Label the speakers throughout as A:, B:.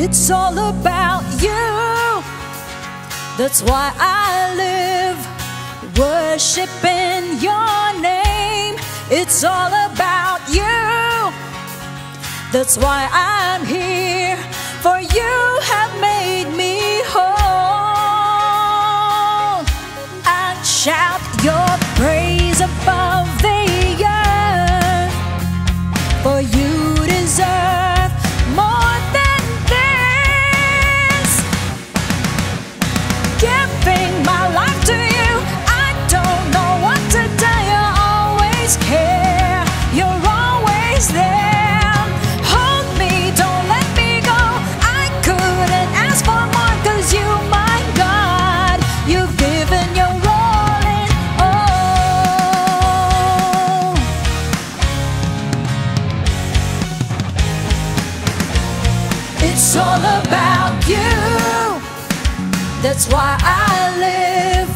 A: It's all about you. That's why I live worshiping your name. It's all about you. That's why I'm here, for you have made me whole. I shout your praise above the earth, for you deserve more than this. Giving my life to you, I don't know what to do. You always care, you're always there. Hold me, don't let me go. I couldn't ask for more, 'cause you, my God, you've given your all in all. It's all about you. That's why I live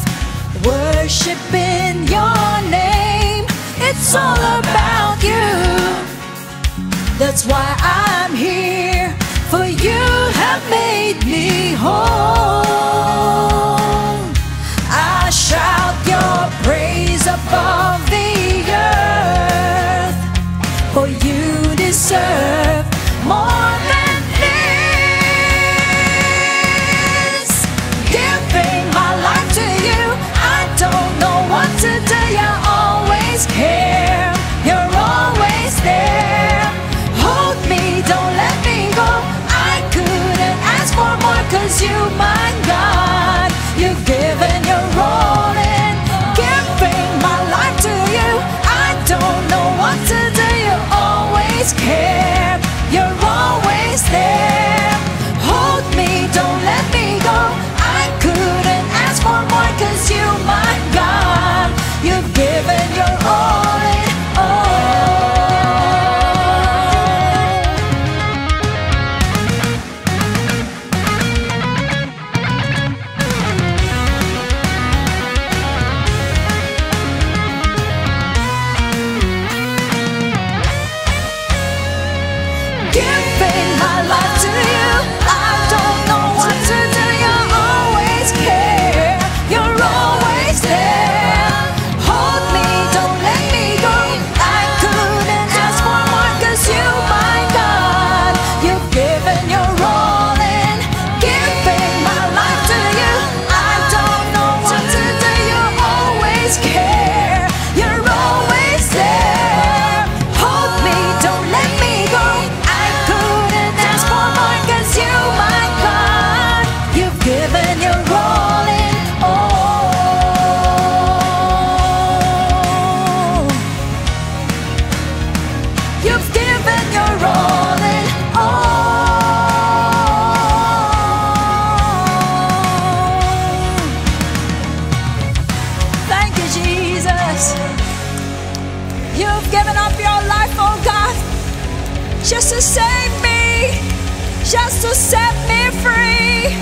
A: worshiping your name. It's all about you. That's why I'm here, for you have made me whole. I shout your praise above the earth, for you deserve more than this. Giving my life to you, I don't know what to do. You always care, you're always there. Hold me, don't let me go. I couldn't ask for more, 'cause you, my God, you've given your all in. Giving my life to you, I don't know what to do. You always care, you're always there. Hold me, don't let me go. I couldn't ask for more, 'cause you, my God, you've given your all in all. Giving my life to you, I don't know what to do. You always care, you're always there. Hold me, don't let me go. I couldn't ask for more, 'cause you, my God, you've given your all in. Giving my life to you, I don't know what to do. You always care, you're always there. Hold me, don't let me go. I couldn't ask for more, 'cause you, my God, you've given your all in all. You've given your all in all. Thank you, Jesus. You've given up your life, oh God, just to save me, just to set me free.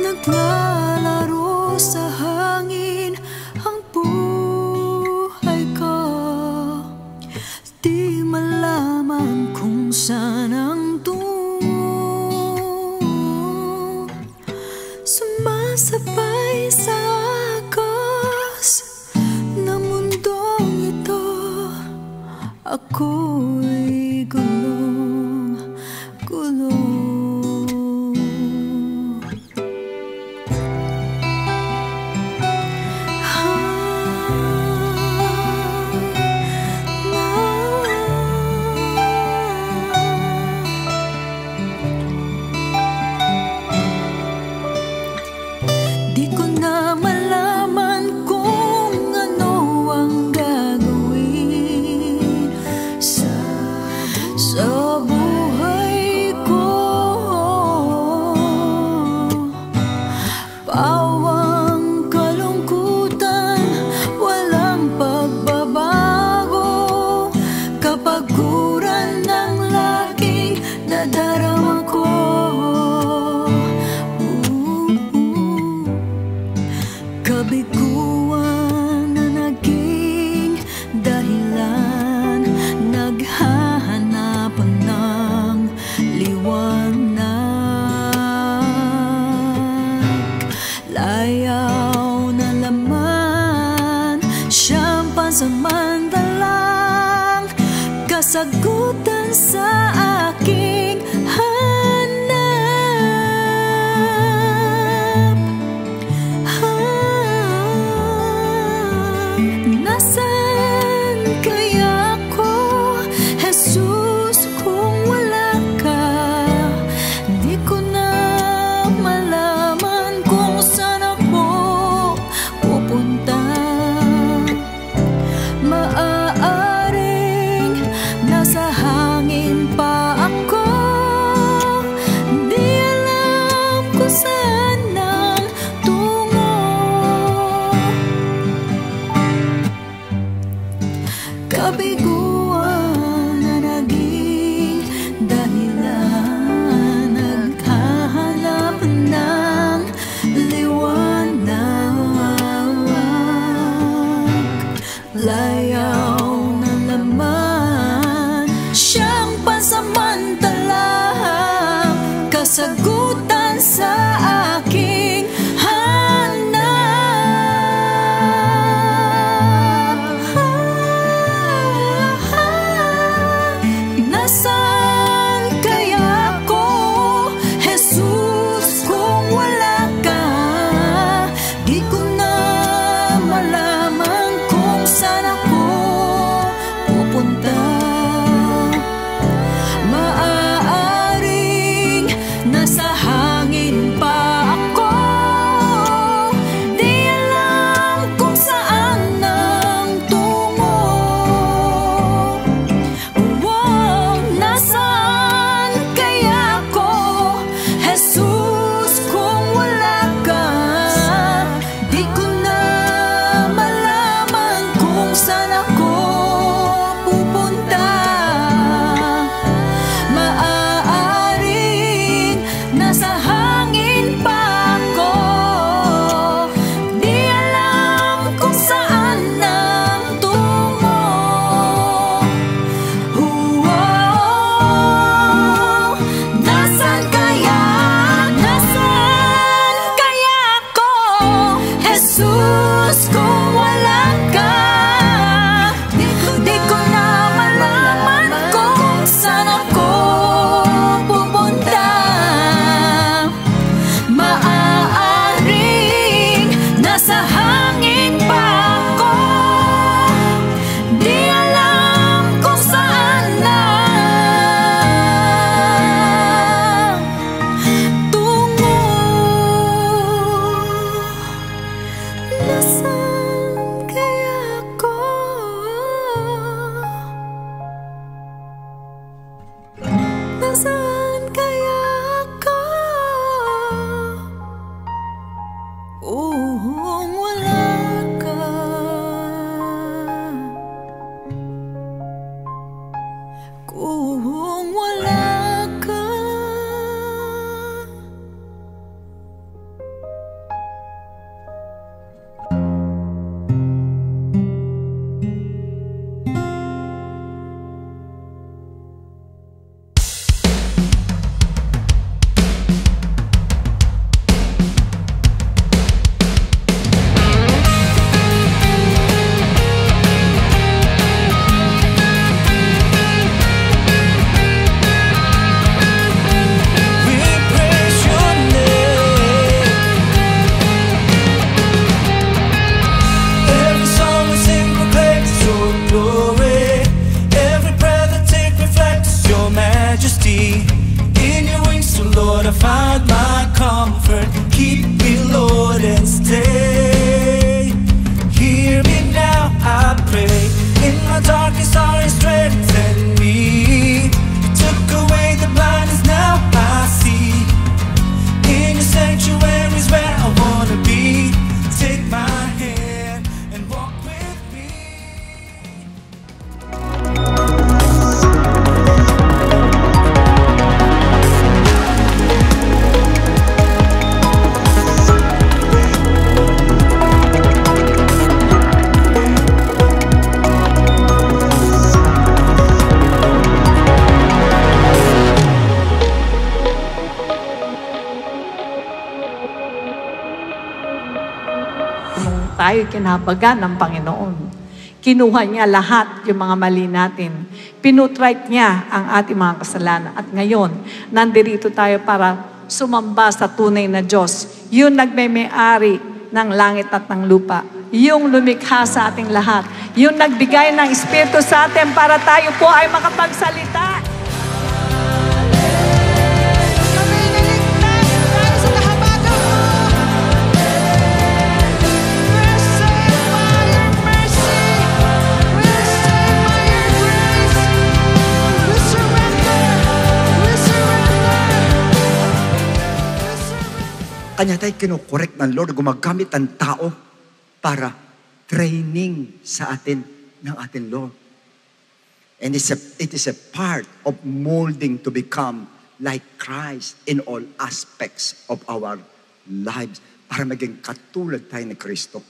B: Naglalaro sa hangin ang buhay ko. Di malaman kung saan ang tungo. Sumasabay sa agos ng mundong ito. Ako'y gulong-gulong. pansamantalang kasagutan sa aking hanap. Nasaan kaya ako, Jesus, kung wala ka? Di ko na malaman kung saan ako pupunta. Maaaring nasa hangin pa ako, di alam kung saan ang tungo. Kabiguan na naging dahilan, naghahanap ng liwanag. Layaw na laman, siyang pansamantalang kasagutan sa aking hanap. Nasaan kaya ako, Jesus, kung wala ka? Di ko na malaman kung saan ako pupunta. Maaaring nasa hangin pa ako, di alam kung saan ang tungo. Wow, nasaan kaya ako, Jesus, kung wala ka? Di ko na malaman kung saan ako pupunta. Maaaring nasa hangin pa ako, di alam kung saan ang tungo. Wow, nasaan kaya ako, Jesus, kung wala ka? Di ko na malaman kung saan ako pupunta. Maaaring nasa hangin pa ako, di alam kung saan ang tungo. Nasaan kaya ako? Nasaan kaya ako? Kung wala ka. Kung wala ka.
C: Lord, I find my comfort. Keep me, Lord, and stay. Hear me now, I pray. In my darkest hour, you strengthen me. You took away the blindness, now I see. In your sanctuary is where I wanna be. Take my hand and walk with me.
A: Tayo kinabagan ng Panginoon. Kinuha niya lahat yung mga mali natin. Pinutright niya ang ating mga kasalanan. At ngayon, nandirito tayo para sumamba sa tunay na Diyos. Yung nagmay-ari ng langit at ng lupa. Yung lumikha sa ating lahat. Yung nagbigay ng Espiritu sa atin para tayo po ay makapagsalita.
B: Kami niligtas tayo sa kahabagan mo. We're saved by your mercy. We're saved by your grace. We surrender. We surrender. We surrender.
D: Kanya tayo kinukorek ng Lord, gumagamit ang tao para training sa atin ng ating Lord. And it is a part of molding to become like Christ in all aspects of our lives para maging katulad tayo ni Kristo.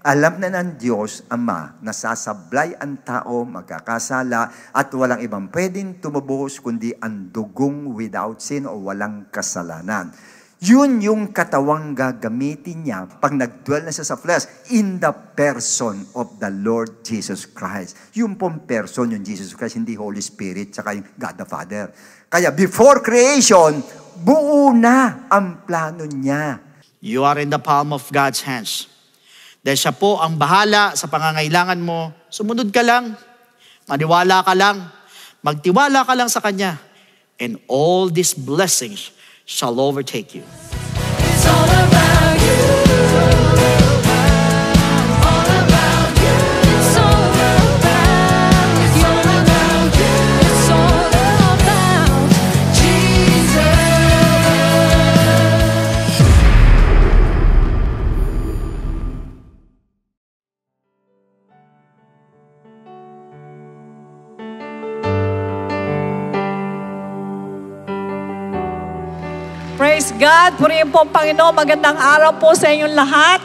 D: Alam na ng Diyos Ama na sasablay ang tao, magkakasala, at walang ibang pwedeng tumubuhos kundi ang dugong without sin o walang kasalanan. Yun yung katawang gagamitin niya pag nagdwell na siya sa flesh in the person of the Lord Jesus Christ. Yung pong person, yung Jesus Christ, hindi Holy Spirit, tsaka yung God the Father. Kaya before creation, buo na ang plano niya.
E: You are in the palm of God's hands. Dahil siya po ang bahala sa pangangailangan mo, sumunod ka lang, maniwala ka lang, magtiwala ka lang sa Kanya, and all these blessings shall overtake you.
B: It's all about you. All about you. It's all about you. It's all about you. It's all about Jesus.
A: Praise God. Purihin po ang Panginoon. Magandang araw po sa inyong lahat.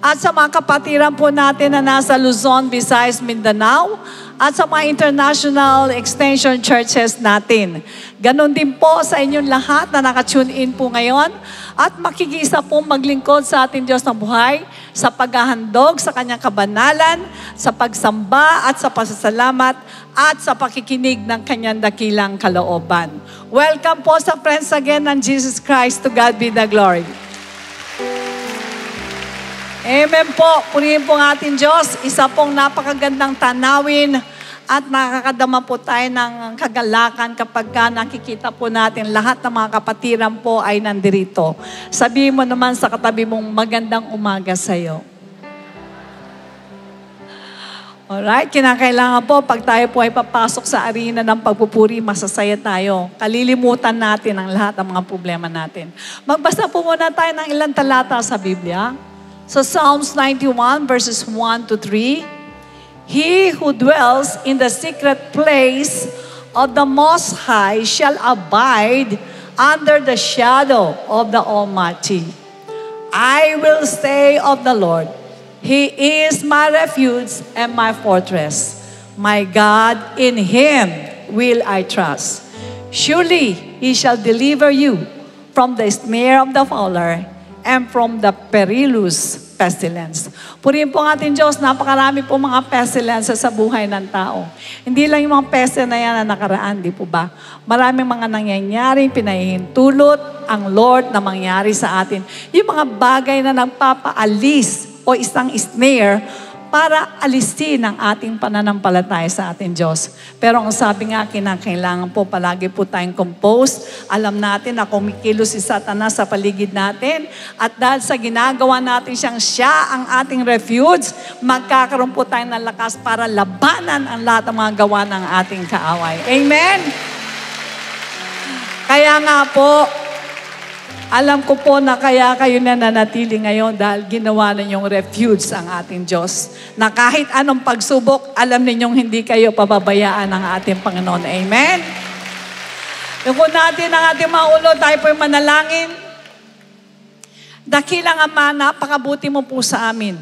A: At sa mga kapatiran po natin na nasa Luzon, Visayas, Mindanao. At sa mga international extension churches natin. Ganon din po sa inyong lahat na nakatune in po ngayon. At makikisa po maglingkod sa ating Diyos ng buhay sa paghahandog sa Kanyang kabanalan, sa pagsamba at sa pasasalamat at sa pakikinig ng Kanyang dakilang kalooban. Welcome po sa Friends Again ng Jesus Christ. To God be the glory. Amen po. Purihin po ang ating Diyos. Isa pong napakagandang tanawin at nakakadama po tayo ng kagalakan kapag nakikita po natin lahat ng mga kapatiran po ay nandirito. Sabihin mo naman sa katabi mong magandang umaga sa'yo. Alright, kinakailangan po pag tayo po ay papasok sa arena ng pagpupuri, masasaya tayo. Kalilimutan natin ang lahat ng mga problema natin. Magbasa po muna tayo ng ilang talata sa Biblia. So Psalms 91 verses 1 to 3. He who dwells in the secret place of the Most High shall abide under the shadow of the Almighty. I will say of the Lord, He is my refuge and my fortress. My God, in Him will I trust. Surely He shall deliver you from the snare of the fowler and from the perilous pestilence. Purihin po ang ating Diyos, napakarami po mga pestilence sa buhay ng tao. Hindi lang yung mga peste na yan na nakaraan, di po ba? Maraming mga nangyayaring pinahihintulot ang Lord na mangyari sa atin. Yung mga bagay na nagpapaalis o isang snare para alisin ang ating pananampalataya sa ating Diyos. Pero ang sabi nga, kinakailangan po palagi po tayong composed. Alam natin na kumikilos si Satanas sa paligid natin. At dahil sa ginagawa natin siya ang ating refuge, magkakaroon po tayo ng lakas para labanan ang lahat ng mga gawa ng ating kaaway. Amen? Kaya nga po, alam ko po na kaya kayo na nanatili ngayon dahil ginawa ninyong refuge ang ating Diyos. Na kahit anong pagsubok, alam ninyong hindi kayo pababayaan ng ating Panginoon. Amen? Yuko natin ang ating mga ulo, tayo po'y manalangin. Dakilang Ama, napakabuti mo po sa amin.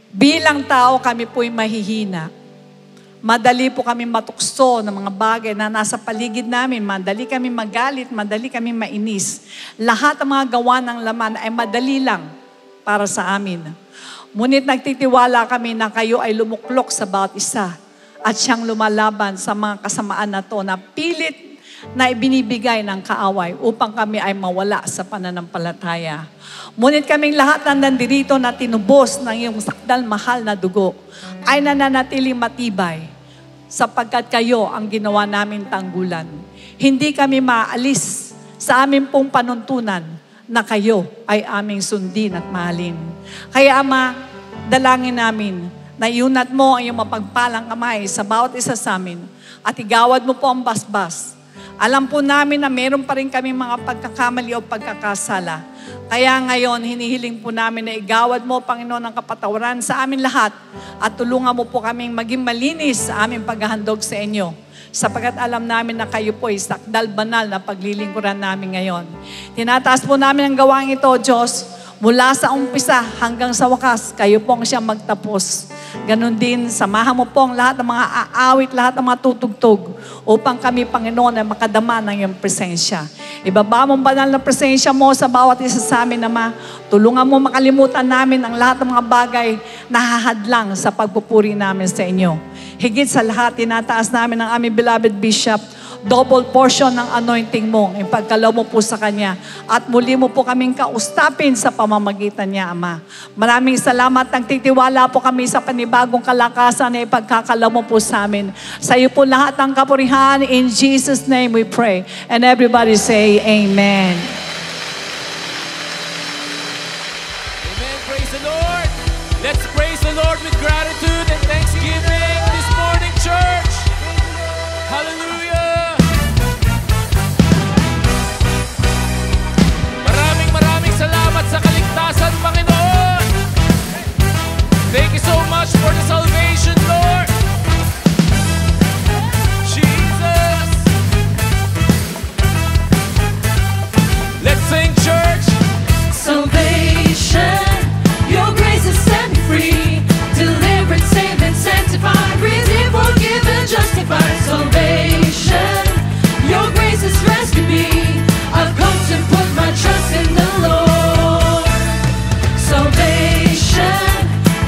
A: Bilang tao, kami po'y mahihina. Madali po kami matukso ng mga bagay na nasa paligid namin. Madali kami magalit, madali kami mainis. Lahat ng mga gawa ng laman ay madali lang para sa amin. Ngunit nagtitiwala kami na kayo ay lumuklok sa bawat isa at siyang lumalaban sa mga kasamaan na to na pilit na ibinibigay ng kaaway upang kami ay mawala sa pananampalataya. Ngunit kaming lahat na nandirito na tinubos ng iyong sakdal mahal na dugo ay nananatiling matibay sapagkat kayo ang ginawa namin tanggulan. Hindi kami maalis sa aming pong panuntunan na kayo ay aming sundin at mahalin. Kaya Ama, dalangin namin na iunat mo ang iyong mapagpalang kamay sa bawat isa sa amin at igawad mo po ang basbas. Alam po namin na meron pa rin kami mga pagkakamali o pagkakasala. Kaya ngayon, hinihiling po namin na igawad mo, Panginoon, ang kapatawaran sa amin lahat at tulungan mo po kaming maging malinis sa aming paghahandog sa inyo. Sapagkat alam namin na kayo po ay sakdal banal na paglilingkuran namin ngayon. Tinataas po namin ang gawain ito, Diyos, mula sa umpisa hanggang sa wakas, kayo po ang siyang magtapos. Ganon din, samahan mo po ang lahat ng mga aawit, lahat ng mga tutugtog upang kami, Panginoon, ay makadama ng iyong presensya. Ibaba mong banal na presensya mo sa bawat isa sa amin, Ama. Tulungan mo makalimutan namin ang lahat ng mga bagay na hahadlang sa pagpupuri namin sa inyo. Higit sa lahat, tinataas namin ang aming beloved Bishop, double portion ng anointing mo, ipagkalaw mo po sa kanya, at muli mo po kaming kaustapin sa pamamagitan niya, Ama. Maraming salamat, nagtitiwala po kami sa panibagong kalakasan na ipagkakalaw mo po sa amin. Sa iyo po lahat ng kapurihan, in Jesus' name we pray. And everybody say, Amen.
F: Amen. Praise the Lord. Let's praise the Lord with gratitude and thanksgiving this morning, church. Hallelujah. Maraming salamat sa kaligtasan, Panginoon. Thank you so much for the salvation, Lord. Jesus. Let's sing, church.
B: Salvation, your grace has set me free. Delivered, saved, and sanctified. Redeemed, forgiven, justified. Salvation, your grace has rescued me. I've come to put my trust in the Lord. Salvation,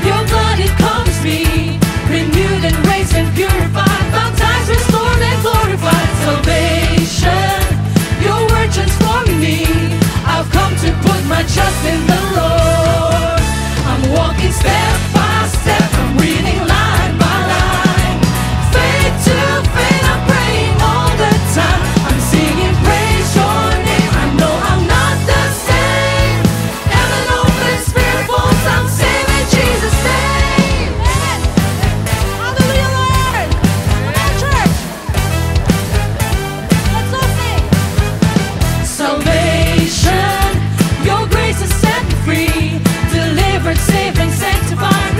B: your blood it covers me. Renewed and raised and purified. Baptized, restored, and glorified. Salvation, your word transforming me. I've come to put my trust in the Lord. I'm walking step by step, I'm reading line by line. Faith to faith, I'm praying all the time. I'm singing praise your name, I know I'm not the same. And an open spirit falls, I'm saved in Jesus' name. Hallelujah, Lord. Come on, church. Let's all sing. Salvation, your grace has set me free. Delivered, saved, and sanctified.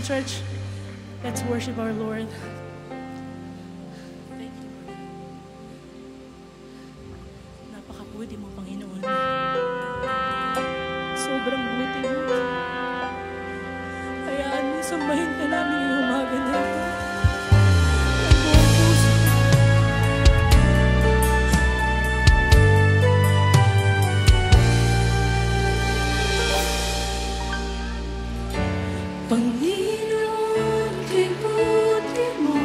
B: church. Let's worship our Lord. Thank you, Lord. Napakabuti mo, Panginoon. Sobrang buti mo. Hayaan mo, sambahin ka namin ngayong umaga na ito. Ang buong puso. Panginoon, kay buti mo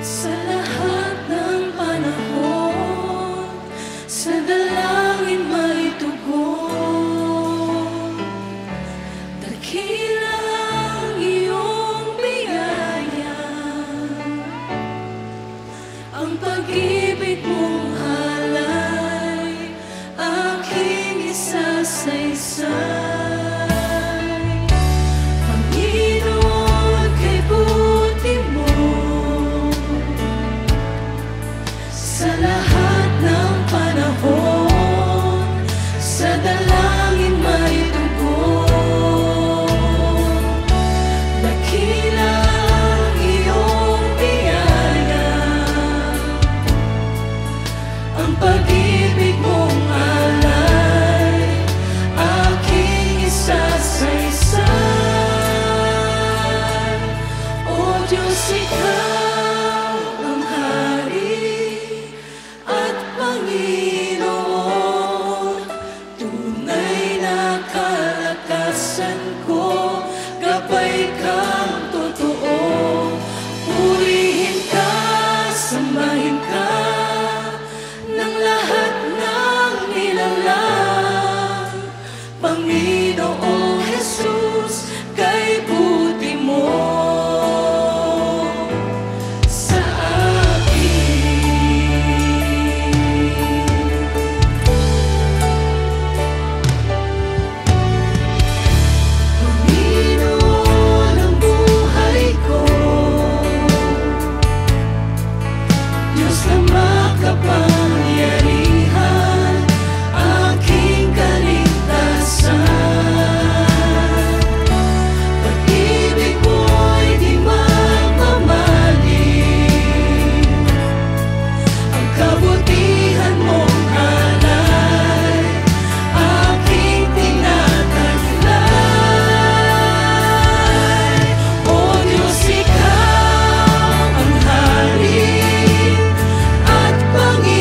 B: sa lahat ng panahon, sa dalangin may tugon. Dakila ang iyong biyaya, ang pag-ibig mong halay, aking isasaysay. Sa lahat ng panahon, sa dalangin may tugon. Dakila ang iyong biyaya, ang pag-ibig mong alay, aking isasaysay. O Diyos, ikaw ang hari at Panginoon, tunay na kalakasan ko, gabay kang totoo. Purihin ka, sambahin ka ng lahat ng nilalang. Panginoong Jesus, kay buti mo sa Panginoon ang buhay ko, Diyos na makapangyarihan, aking kaligtasan. Pag-ibig mo'y di magmamaling, ang kabutihan mong alay, aking tinataglay. O Diyos, ikaw ang hari at Panginoon,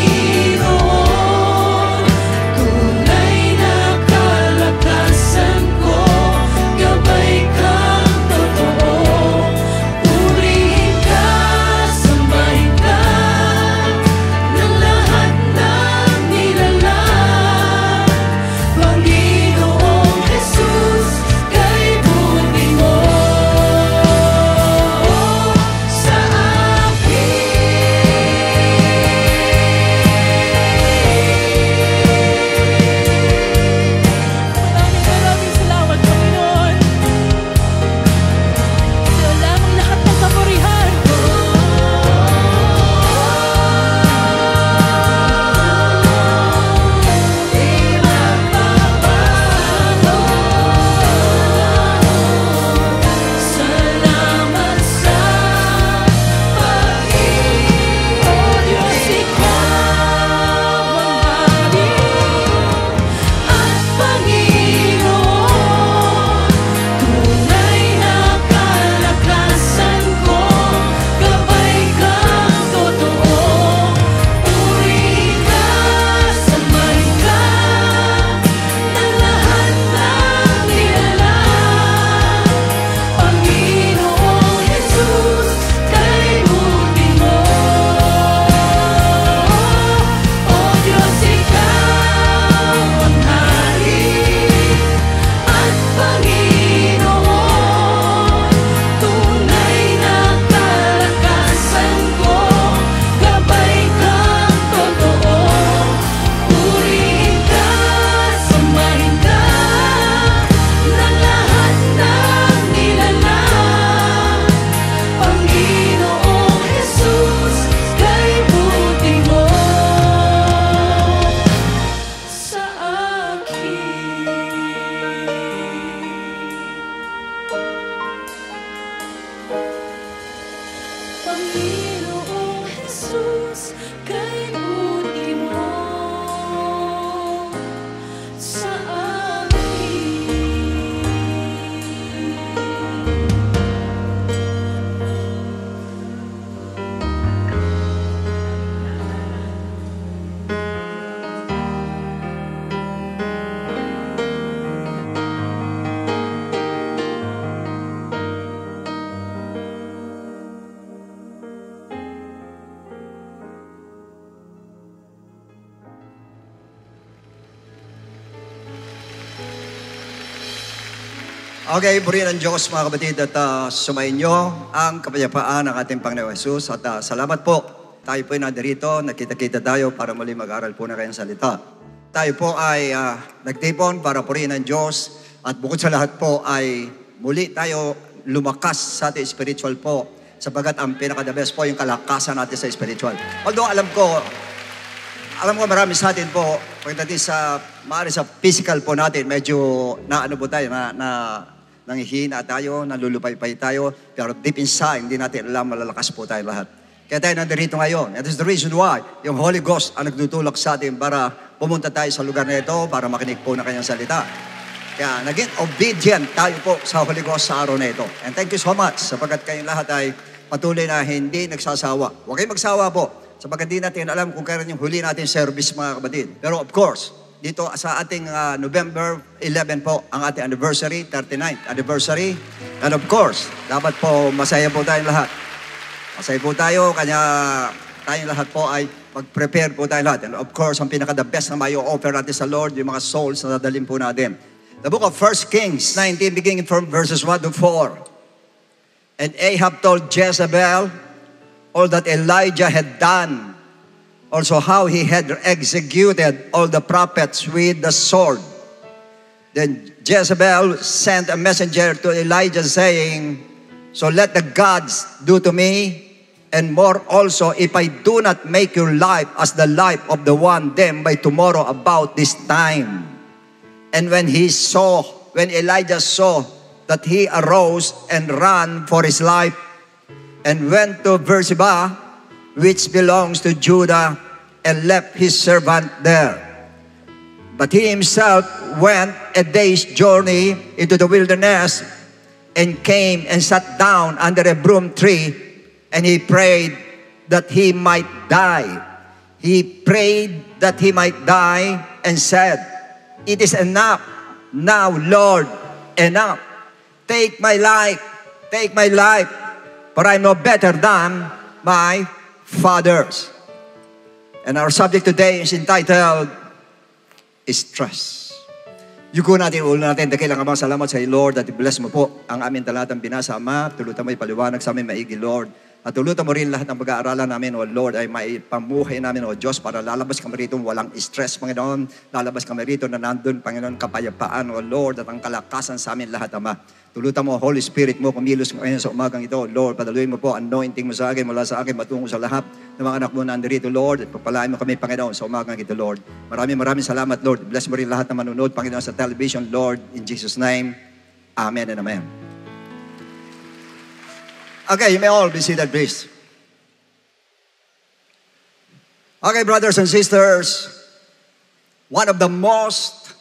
D: Okay, purihin ng Diyos mga kapatid at sumainyo ang kapayapaan ng ating Panginoon Jesus. At salamat po. Tayo po ay nadarito, nakita-kita tayo para muli mag-aral po na kayong salita. Tayo po ay nagtipon para purihin ng Diyos at bukod sa lahat po ay muli tayo lumakas sa ating spiritual po sapagat ang pinaka-the best po yung kalakasan natin sa spiritual. Although alam ko marami sa atin po, pagdating sa, maaari sa physical po natin, medyo naano po tayo, nanghihina tayo, nalulupay-pay tayo, pero deep inside, hindi natin alam, malalakas po tayo lahat. Kaya tayo nandito ngayon. That is the reason why yung Holy Ghost ang nagtutulak sa atin para pumunta tayo sa lugar na ito, para makinig po ng kanyang salita. Kaya naging obedient tayo po sa Holy Ghost sa araw na ito. And thank you so much, sapagkat kayong lahat ay patuloy na hindi nagsasawa. Huwag kayong magsawa po, sapagkat di natin alam kung kailan yung huli natin service mga kapatid. Pero of course, dito sa ating November 11 po, ang ating anniversary, 39th anniversary. And of course, dapat po masaya po tayong lahat. Masaya po tayo, kanya tayong lahat po ay mag-prepare po tayong lahat. And of course, ang pinaka-the best na may offer natin sa Lord, yung mga souls na dadalhin po natin. The book of 1 Kings 19, beginning from verses 1 to 4. And Ahab told Jezebel all that Elijah had done, also how he had executed all the prophets with the sword. Then Jezebel sent a messenger to Elijah saying, so let the gods do to me, and more also, if I do not make your life as the life of the one them by tomorrow about this time. And when Elijah saw that, he arose and ran for his life, and went to Beersheba, which belongs to Judah, and left his servant there. But he himself went a day's journey into the wilderness, and came and sat down under a broom tree, and he prayed that he might die. He prayed that he might die, and said, it is enough now, Lord, enough. Take my life, for I am no better than my fathers. And our subject today is entitled, Stress. Yuko natin, ulo natin, dakilang Ama, salamat sa iyo, Lord, at i-bless mo po ang aming talatang binasa, Ama. Tulutan mo ipaliwanag sa aming maigi, Lord. At tulutan mo rin lahat ng pag-aaralan namin, O Lord, ay maipamuhay namin, O Diyos, para lalabas kami rito walang stress, Panginoon. Lalabas kami rito na nandun, Panginoon, kapayapaan, O Lord, at ang kalakasan sa amin lahat, Ama. Tulutan mo, Holy Spirit mo, kumilos ngayon sa umagang ito, Lord. Padaluin mo po, anointing mo sa akin, mula sa akin, matungo sa lahat ng mga anak mo na nandito, Lord. At pagpalain mo kami, Panginoon, sa umagang ito, Lord. Maraming salamat, Lord. Bless mo rin lahat ng manunod, Panginoon, sa television, Lord. In Jesus' name, Amen and Amen. Okay, you may all be seated, please. Okay, brothers and sisters, one of the most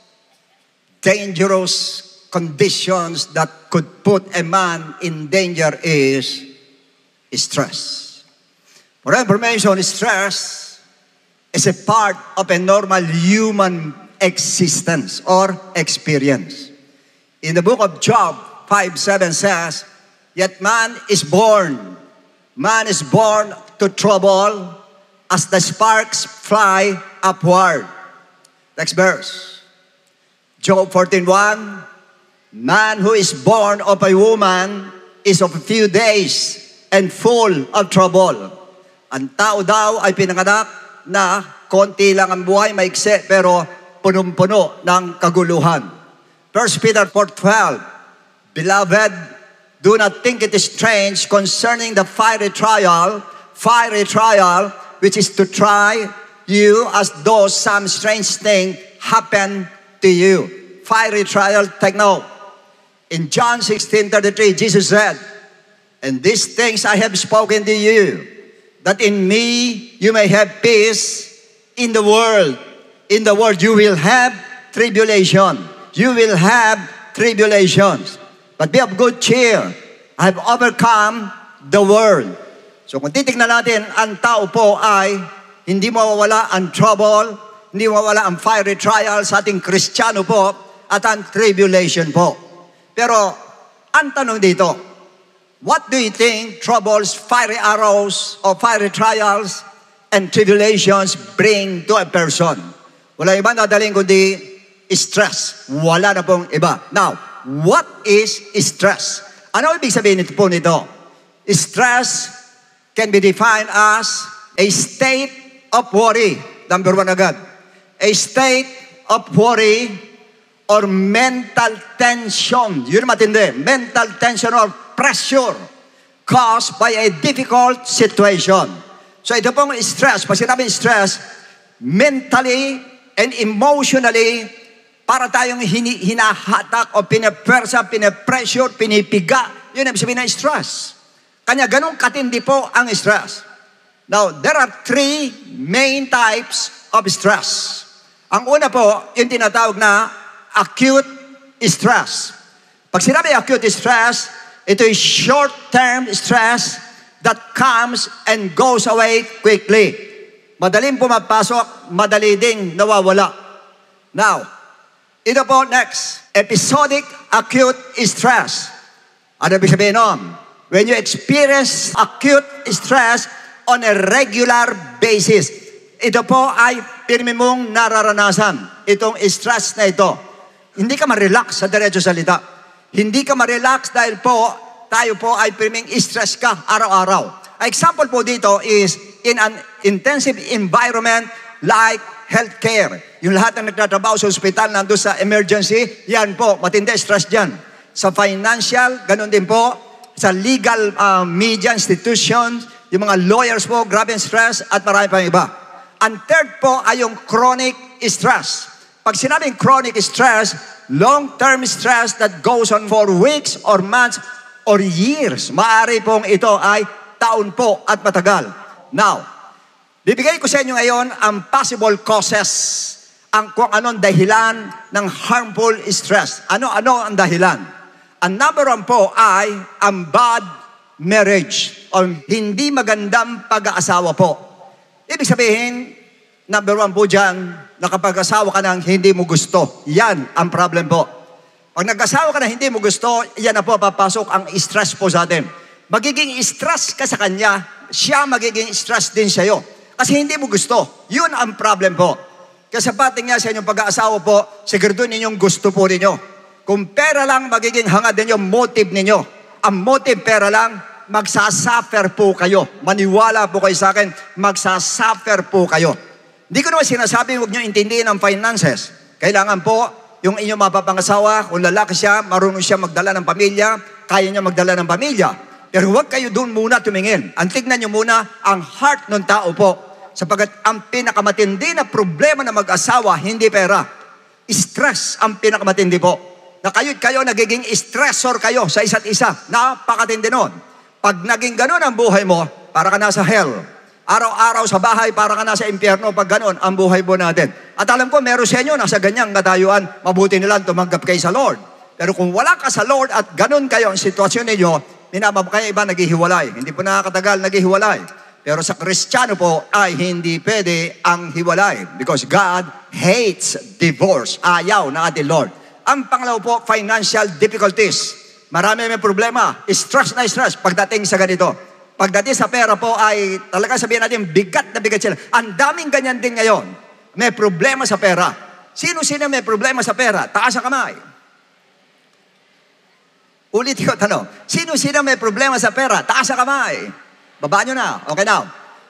D: dangerous conditions that could put a man in danger is stress. For information, stress is a part of a normal human existence or experience. In the book of Job 5:7 says, yet man is born to trouble as the sparks fly upward. Next verse. Job 14:1. Man who is born of a woman is of a few days and full of trouble. Ang tao daw ay pinanganak na konti lang ang buhay, maikse, pero punong-puno ng kaguluhan. 1 Peter 4:12. Beloved, do not think it is strange concerning the fiery trial, which is to try you as though some strange thing happened to you. Fiery trial, take note. In John 16:33, Jesus said, and these things I have spoken to you, that in me you may have peace. In the world you will have tribulation. You will have tribulations. But be of good cheer. I have overcome the world. So kung titignan natin, ang tao po ay hindi mawawala ang trouble, hindi mawawala ang fiery trial sa ating Kristiyano po at ang tribulation po. Pero ang tanong dito, what do you think troubles, fiery arrows, or fiery trials and tribulations bring to a person? Wala iba na daling kundi stress. Wala na pong iba. Now, what is stress? Ano ibig sabihin nito po nito? Stress can be defined as a state of worry. Number one agad. A state of worry or mental tension. Yun matindi. Mental tension or pressure caused by a difficult situation. So ito pong stress. Pag sinabing stress, mentally and emotionally, para tayong hinahatak o pinapersa, pinapressure, pinipiga. Yun ang sabihin ng stress. Kanya ganun katindi po ang stress. Now, there are three main types of stress. Ang una po, yung tinatawag na acute stress. Pag sinabi acute stress, ito ay short-term stress that comes and goes away quickly. Madaling pumapasok, madali ding nawawala. Now, ito po next, episodic acute stress. Ano ibig sabihin nun? When you experience acute stress on a regular basis, ito po ay pirmi mong nararanasan. Itong stress na ito. Hindi ka ma-relax sa diretso salita. Hindi ka ma-relax dahil po, tayo po ay pirming stress ka araw-araw. Example po dito is in an intensive environment like healthcare. Yung lahat ng nagtatrabaho sa ospital, nandun sa emergency, yan po, matindi stress dyan. Sa financial, ganun din po. Sa legal media institutions, yung mga lawyers po, grabe ang stress at marami pang iba. Ang third po ay yung chronic stress. Pag sinabing chronic stress, long-term stress that goes on for weeks or months or years. Maaari pong ito ay taon po at matagal. Now, bibigay ko sa inyo ngayon ang possible causes, kung anong dahilan ng harmful stress. Ano ang dahilan? Ang number one po ay ang bad marriage o hindi magandang pag-aasawa po. Ibig sabihin, number one po dyan, nakapag-asawa ka ng hindi mo gusto. Yan ang problem po. Pag nag-asawa ka na hindi mo gusto, yan na po papasok ang stress po sa atin. Magiging stress ka sa kanya, siya magiging stress din sa'yo. Kasi hindi mo gusto. Yun ang problem po. Kasi pati nga sa inyong pag-aasawa po, sigurado ninyong gusto po ninyo. Kung pera lang, magiging hangad ninyo, motive ninyo. Ang motive, pera lang, magsasuffer po kayo. Maniwala po kayo sa akin, magsasuffer po kayo. Hindi ko naman sinasabi, huwag nyo intindihin ang finances. Kailangan po, yung inyong mapapangasawa, kung lalaki siya, marunong siya magdala ng pamilya, kaya niya magdala ng pamilya. Pero huwag kayo doon muna tumingin. Ang tignan nyo muna ang heart ng tao po. Sapagat ang pinakamatindi na problema ng mag-asawa, hindi pera. Stress ang pinakamatindi po. Na kayo nagiging stressor kayo sa isa't isa. Napakatindi nun. Pag naging ganun ang buhay mo, para ka nasa hell. Araw-araw sa bahay, para ka nasa impyerno. Pag ganun ang buhay po natin. At alam ko, meron sa inyo nasa ganyang katayuan, mabuti nilang tumanggap kayo sa Lord. Pero kung wala ka sa Lord at ganun kayo ang sitwasyon ninyo, kaya iba naghihiwalay. Hindi po nakakatagal naghihiwalay. Pero sa Kristiyano po ay hindi pwede ang hiwalay. Because God hates divorce. Ayaw na ating Lord. Ang pangalaw po, financial difficulties. Marami may problema. Stress na stress pagdating sa ganito. Pagdating sa pera po ay talaga sabihin natin bigat na bigat sila. Ang daming ganyan din ngayon. May problema sa pera. Sino-sino may problema sa pera? Taas ang kamay. Ulit ko tanong, sino-sino may problema sa pera? Taas ang kamay. Baba nyo na. Okay now.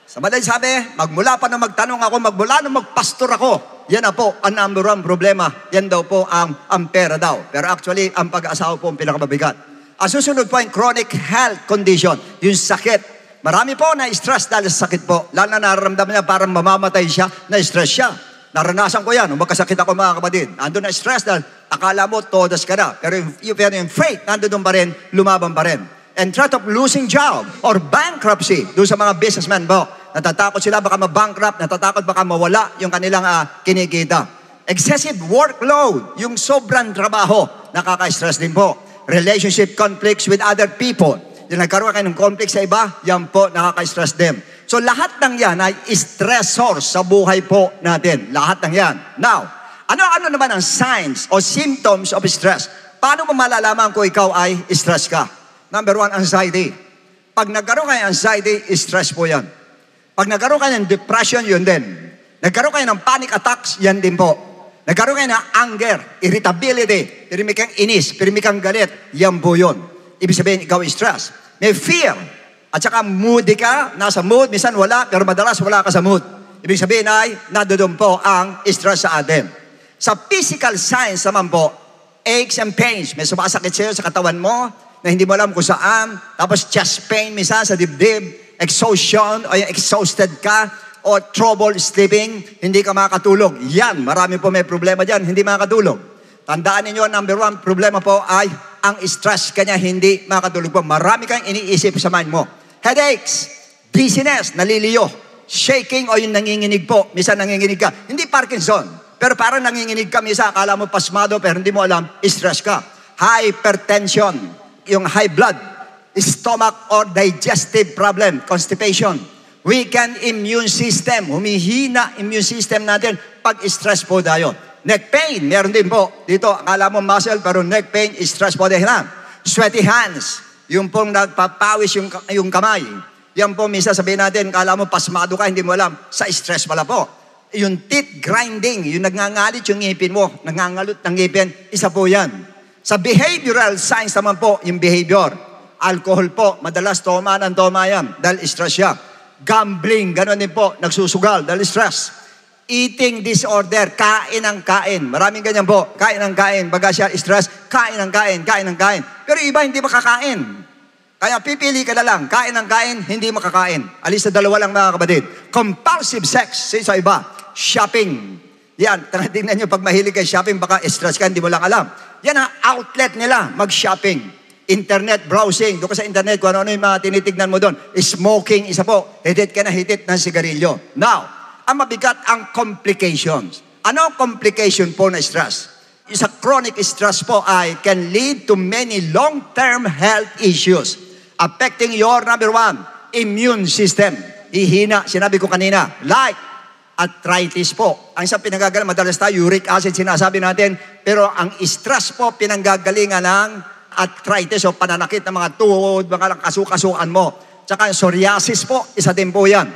D: Sa madaling sabi, magmula pa na magtanong ako, magmula na magpastor ako. Yan na po ang number one problema. Yan daw po ang pera daw. Pero actually, ang pag-aasawa po ang pinakamabigat. Ang susunod po ang chronic health condition. Yung sakit. Marami po na stress dahil sa sakit po. Lalo na nararamdaman niya parang mamamatay siya, na-stress siya. Naranasan ko yan. Nung magkasakit ako mga kapatid. Ando na stress dahil akala mo todas ka na. Pero yung faith, nandun pa rin, lumaban pa rin. And threat of losing job or bankruptcy. Doon sa mga businessmen po. Natatakot sila baka mabankrupt. Natatakot baka mawala yung kanilang kinikita. Excessive workload. Yung sobrang trabaho. Nakaka-stress din po. Relationship conflicts with other people. Yung nagkaroon kayo ng conflict sa iba, yan po nakaka-stress din. So lahat ng yan ay stressor sa buhay po natin. Lahat ng yan. Now, ano naman ang signs o symptoms of stress? Paano mo malalaman kung ikaw ay stress ka? Number one, anxiety. Pag nagkaroon kayo ng anxiety, stress po yan. Pag nagkaroon kayo ng depression, yun din. Nagkaroon kayo ng panic attacks, yan din po. Nagkaroon kayo ng anger, irritability, pirmi kang inis, pirmi kang galit, yan po yun. Ibig sabihin, ikaw ay stress. May fear, at saka moody ka, nasa mood, minsan wala, pero madalas wala ka sa mood. Ibig sabihin ay, nadoon po ang stress sa atin. Sa physical signs naman po, aches and pains, may sumasakit sa'yo sa katawan mo, na hindi mo alam kung saan, tapos chest pain, minsan sa dibdib, exhaustion, o exhausted ka, o trouble sleeping, hindi ka makakatulog. Yan, marami po may problema dyan, hindi makakatulog. Tandaan ninyo, number one problema po ay ang stress kanya hindi makakatulog po. Marami kang iniisip sa mind mo. Headaches, dizziness, naliliyo, shaking o yung nanginginig po. Minsan nanginginig ka. Hindi Parkinson, pero parang nanginginig ka. Minsan akala mo pasmado pero hindi mo alam, stress ka. Hypertension, yung high blood, stomach or digestive problem, constipation. Weakened immune system, humihina immune system natin pag stress po tayo. Neck pain, meron din po. Dito, akala mo muscle, pero neck pain, stress po dahil na. Sweaty hands, yung pong nagpapawis yung kamay. Yan po, minsan sabihin natin, akala mo pasmado ka, hindi mo alam. Sa stress pala po. Yung teeth grinding, yung nagngangalit yung ngipin mo, nangangalot ng ngipin, isa po yan. Sa behavioral signs naman po, yung behavior. Alcohol po, madalas toma ng toma yan, dahil stress siya. Gambling, gano'n din po, nagsusugal dahil stress. Eating disorder, kain ng kain. Maraming ganyan po, kain ng kain. Baga siya stress, kain ng kain, kain ng kain. Pero iba hindi makakain. Kaya pipili ka na lang, kain ng kain, hindi makakain. Alis sa dalawa lang mga kapatid. Compulsive sex, sa iba. Shopping. Yan, tingnan nyo, pag mahilig kayo shopping, baka stress ka, hindi mo lang alam. Yan ang outlet nila, mag-shopping. Internet browsing, doon ka sa internet, kung ano yung mga tinitignan mo doon. Smoking, isa po, hitit ka na hitit ng sigarilyo. Now, ang mabigat ang complications. Ano ang complication po na stress? Isa chronic stress po ay can lead to many long-term health issues affecting your, number one, immune system. Hihina, sinabi ko kanina, like arthritis po. Ang isang pinanggagaling, madalas tayo, uric acid sinasabi natin, pero ang stress po pinanggagalingan ng arthritis o pananakit ng mga tuhod, mga kasukasuan mo. Tsaka psoriasis po, isa din po yan.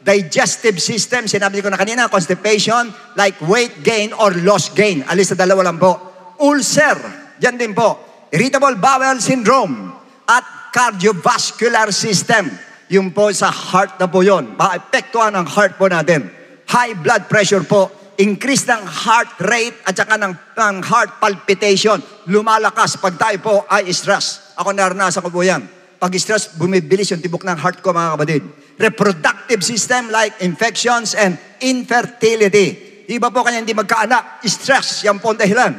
D: Digestive system, sinabi ko na kanina, constipation, like weight gain or loss gain. Alis sa dalawa lang po. Ulcer, yan din po. Irritable bowel syndrome at cardiovascular system. Yung po sa heart na po yun. Maapektuhan ang heart po natin. High blood pressure po. Increase ng heart rate at saka ng heart palpitation. Lumalakas pag tayo po ay stress. Ako naranasan ko po yan. Pag stress, bumibilis yung tibok ng heart ko mga kapatid. Reproductive system like infections and infertility. Iba po kanya hindi magkaanak. Stress, yan po ang dahilan.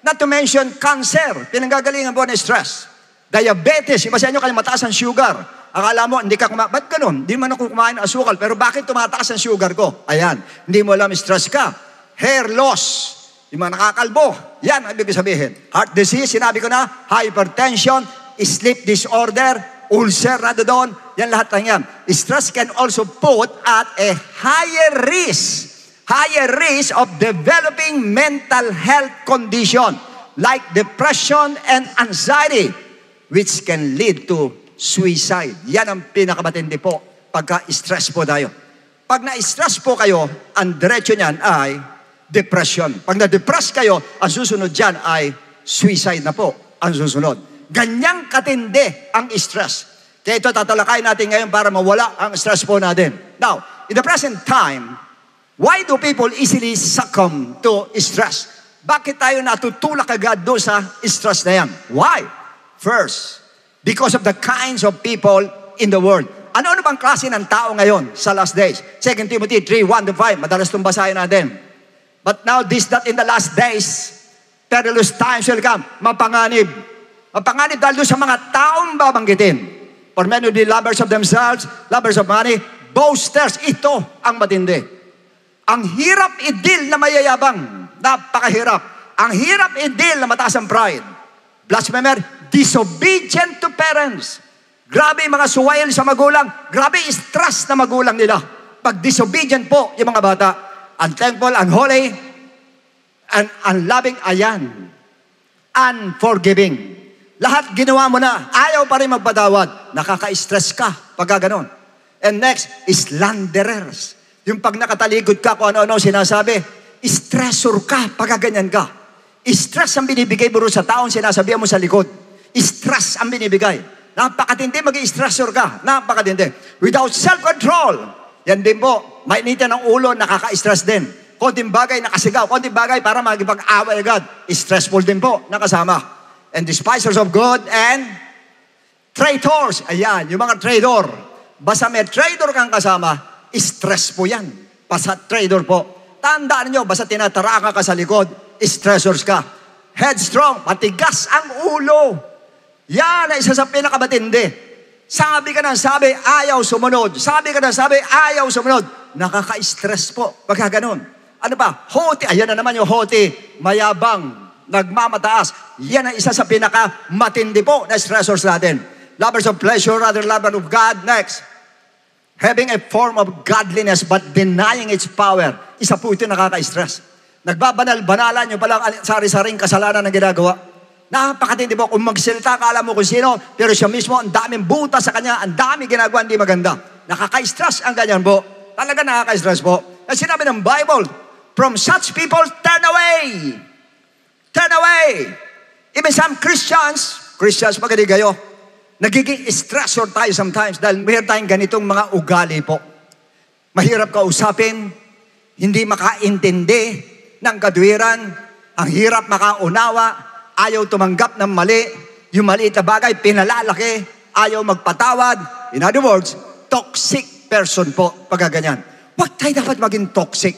D: Not to mention cancer. Pinanggagalingan po ng stress. Diabetes, iba sa inyo kanya mataas ang sugar. Akala mo, hindi ka kumain. Ba't ganun? Hindi man ako kumain ng asukal. Pero bakit tumataas ang sugar ko? Ayan. Hindi mo alam, stress ka. Hair loss. Yung mga nakakalbo. Yan ang ibig sabihin. Heart disease, sinabi ko na. Hypertension, sleep disorder, ulcer na doon. Yan lahat lang yan. Stress can also put at a higher risk of developing mental health condition like depression and anxiety, which can lead to suicide. Yan ang pinakamatindi po pagka-stress po tayo. Pag na-stress po kayo, ang diretsyo niyan ay depression. Pag na-depress kayo, ang susunod dyan ay suicide na po ang susunod. Ganyang katindi ang stress. Kaya ito tatalakayin natin ngayon para mawala ang stress po natin. Now, in the present time, why do people easily succumb to stress? Bakit tayo natutulak agad doon sa stress na yan? Why? First, because of the kinds of people in the world. Ano bang klase ng tao ngayon sa last days? 2 Timothy 3:1-5. Madalas itong basahin natin. But now this, that in the last days, perilous times will come. Mapanganib. Mapanganib dahil doon sa mga taong babanggitin. For men will be lovers of themselves, lovers of money, boasters. Ito ang matindi. Ang hirap i-deal na mayayabang. Napakahirap. Ang hirap i-deal na mataas ang pride. Blasphemer, disobedient to parents. Grabe yung mga suwail sa magulang. Grabe yung stress na magulang nila. Pag disobedient po yung mga bata. Unthankful, unholy, and unloving, ayan. Unforgiving. Lahat ginawa mo na. Ayaw pa rin magpatawad. Nakaka-stress ka pag ganon. And next, slanderers. Yung pag nakatalikod ka kung ano-ano sinasabi. Stressor ka, pagkaganyan ka. Stress ang binibigay mo sa taong sinasabihan mo sa likod. Stress ang binibigay. Napakatindi, mag-stressor ka. Napakatindi. Without self-control, yan din po, mainitin ang ulo, nakaka-stress din. Konting bagay, nakasigaw. Konting bagay, para magipag-away agad. Stressful din po, nakasama. And despisers of God and traitors. Ayan, yung mga traitor. Basta may traitor kang kasama, stress po yan. Basta traitor po. Tandaan nyo, basta tinataraka ka sa likod, stressors ka. Headstrong, matigas ang ulo. Yan ang isa sa pinakamatindi. Sabi ka ng sabi, ayaw sumunod. Sabi ka ng sabi, ayaw sumunod. Nakaka-stress po pagka ganun. Ano ba? Haughty. Ayan na naman yung haughty. Mayabang, nagmamataas. Yan ang isa sa pinakamatindi po na stressors natin. Lovers of pleasure rather lovers of God. Next. Having a form of godliness but denying its power. Isa po ito nakaka-stress. Nagbabanal-banalan nyo palang sari-saring kasalanan na ginagawa. Napakatindi po. Kung magsalita ka, alam mo kung sino, pero siya mismo, ang daming buta sa kanya, ang daming ginagawa, hindi maganda. Nakaka-stress ang ganyan po. Talaga nakaka-stress po. Kasi sinabi ng Bible, from such people, turn away. Turn away. Even some Christians magaling kayo, nagiging stressor tayo sometimes dahil mayroon tayong ganitong mga ugali po. Mahirap kausapin, hindi makaintindi ng kadwiran, ang hirap makaunawa, ayaw tumanggap ng mali, yung maliit na bagay, pinalalaki, ayaw magpatawad. In other words, toxic person po, pagkaganyan. Huwag tayo dapat maging toxic.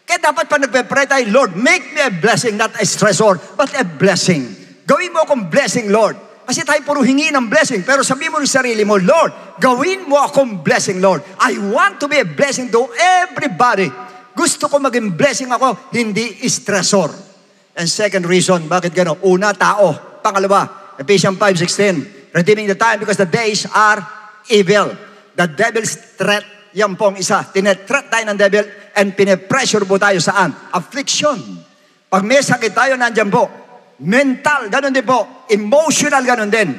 D: Kaya dapat pa nagpe-pray tayo, Lord, make me a blessing, not a stressor, but a blessing. Gawin mo akong blessing, Lord. Kasi tayo puro hingi ng blessing, pero sabihin mo sa sarili mo, Lord, gawin mo akong blessing, Lord. I want to be a blessing to everybody. Gusto ko maging blessing ako, hindi stressor. And second reason, bakit gano'n? Una, tao. Pangalawa, Ephesians 5:16, redeeming the time because the days are evil. The devil's threat, yan pong isa. Tinetreat tayo ng devil and pinipressure po tayo saan? Affliction. Pag may sakit tayo, nandyan po. Mental, ganun din po. Emotional, ganun din.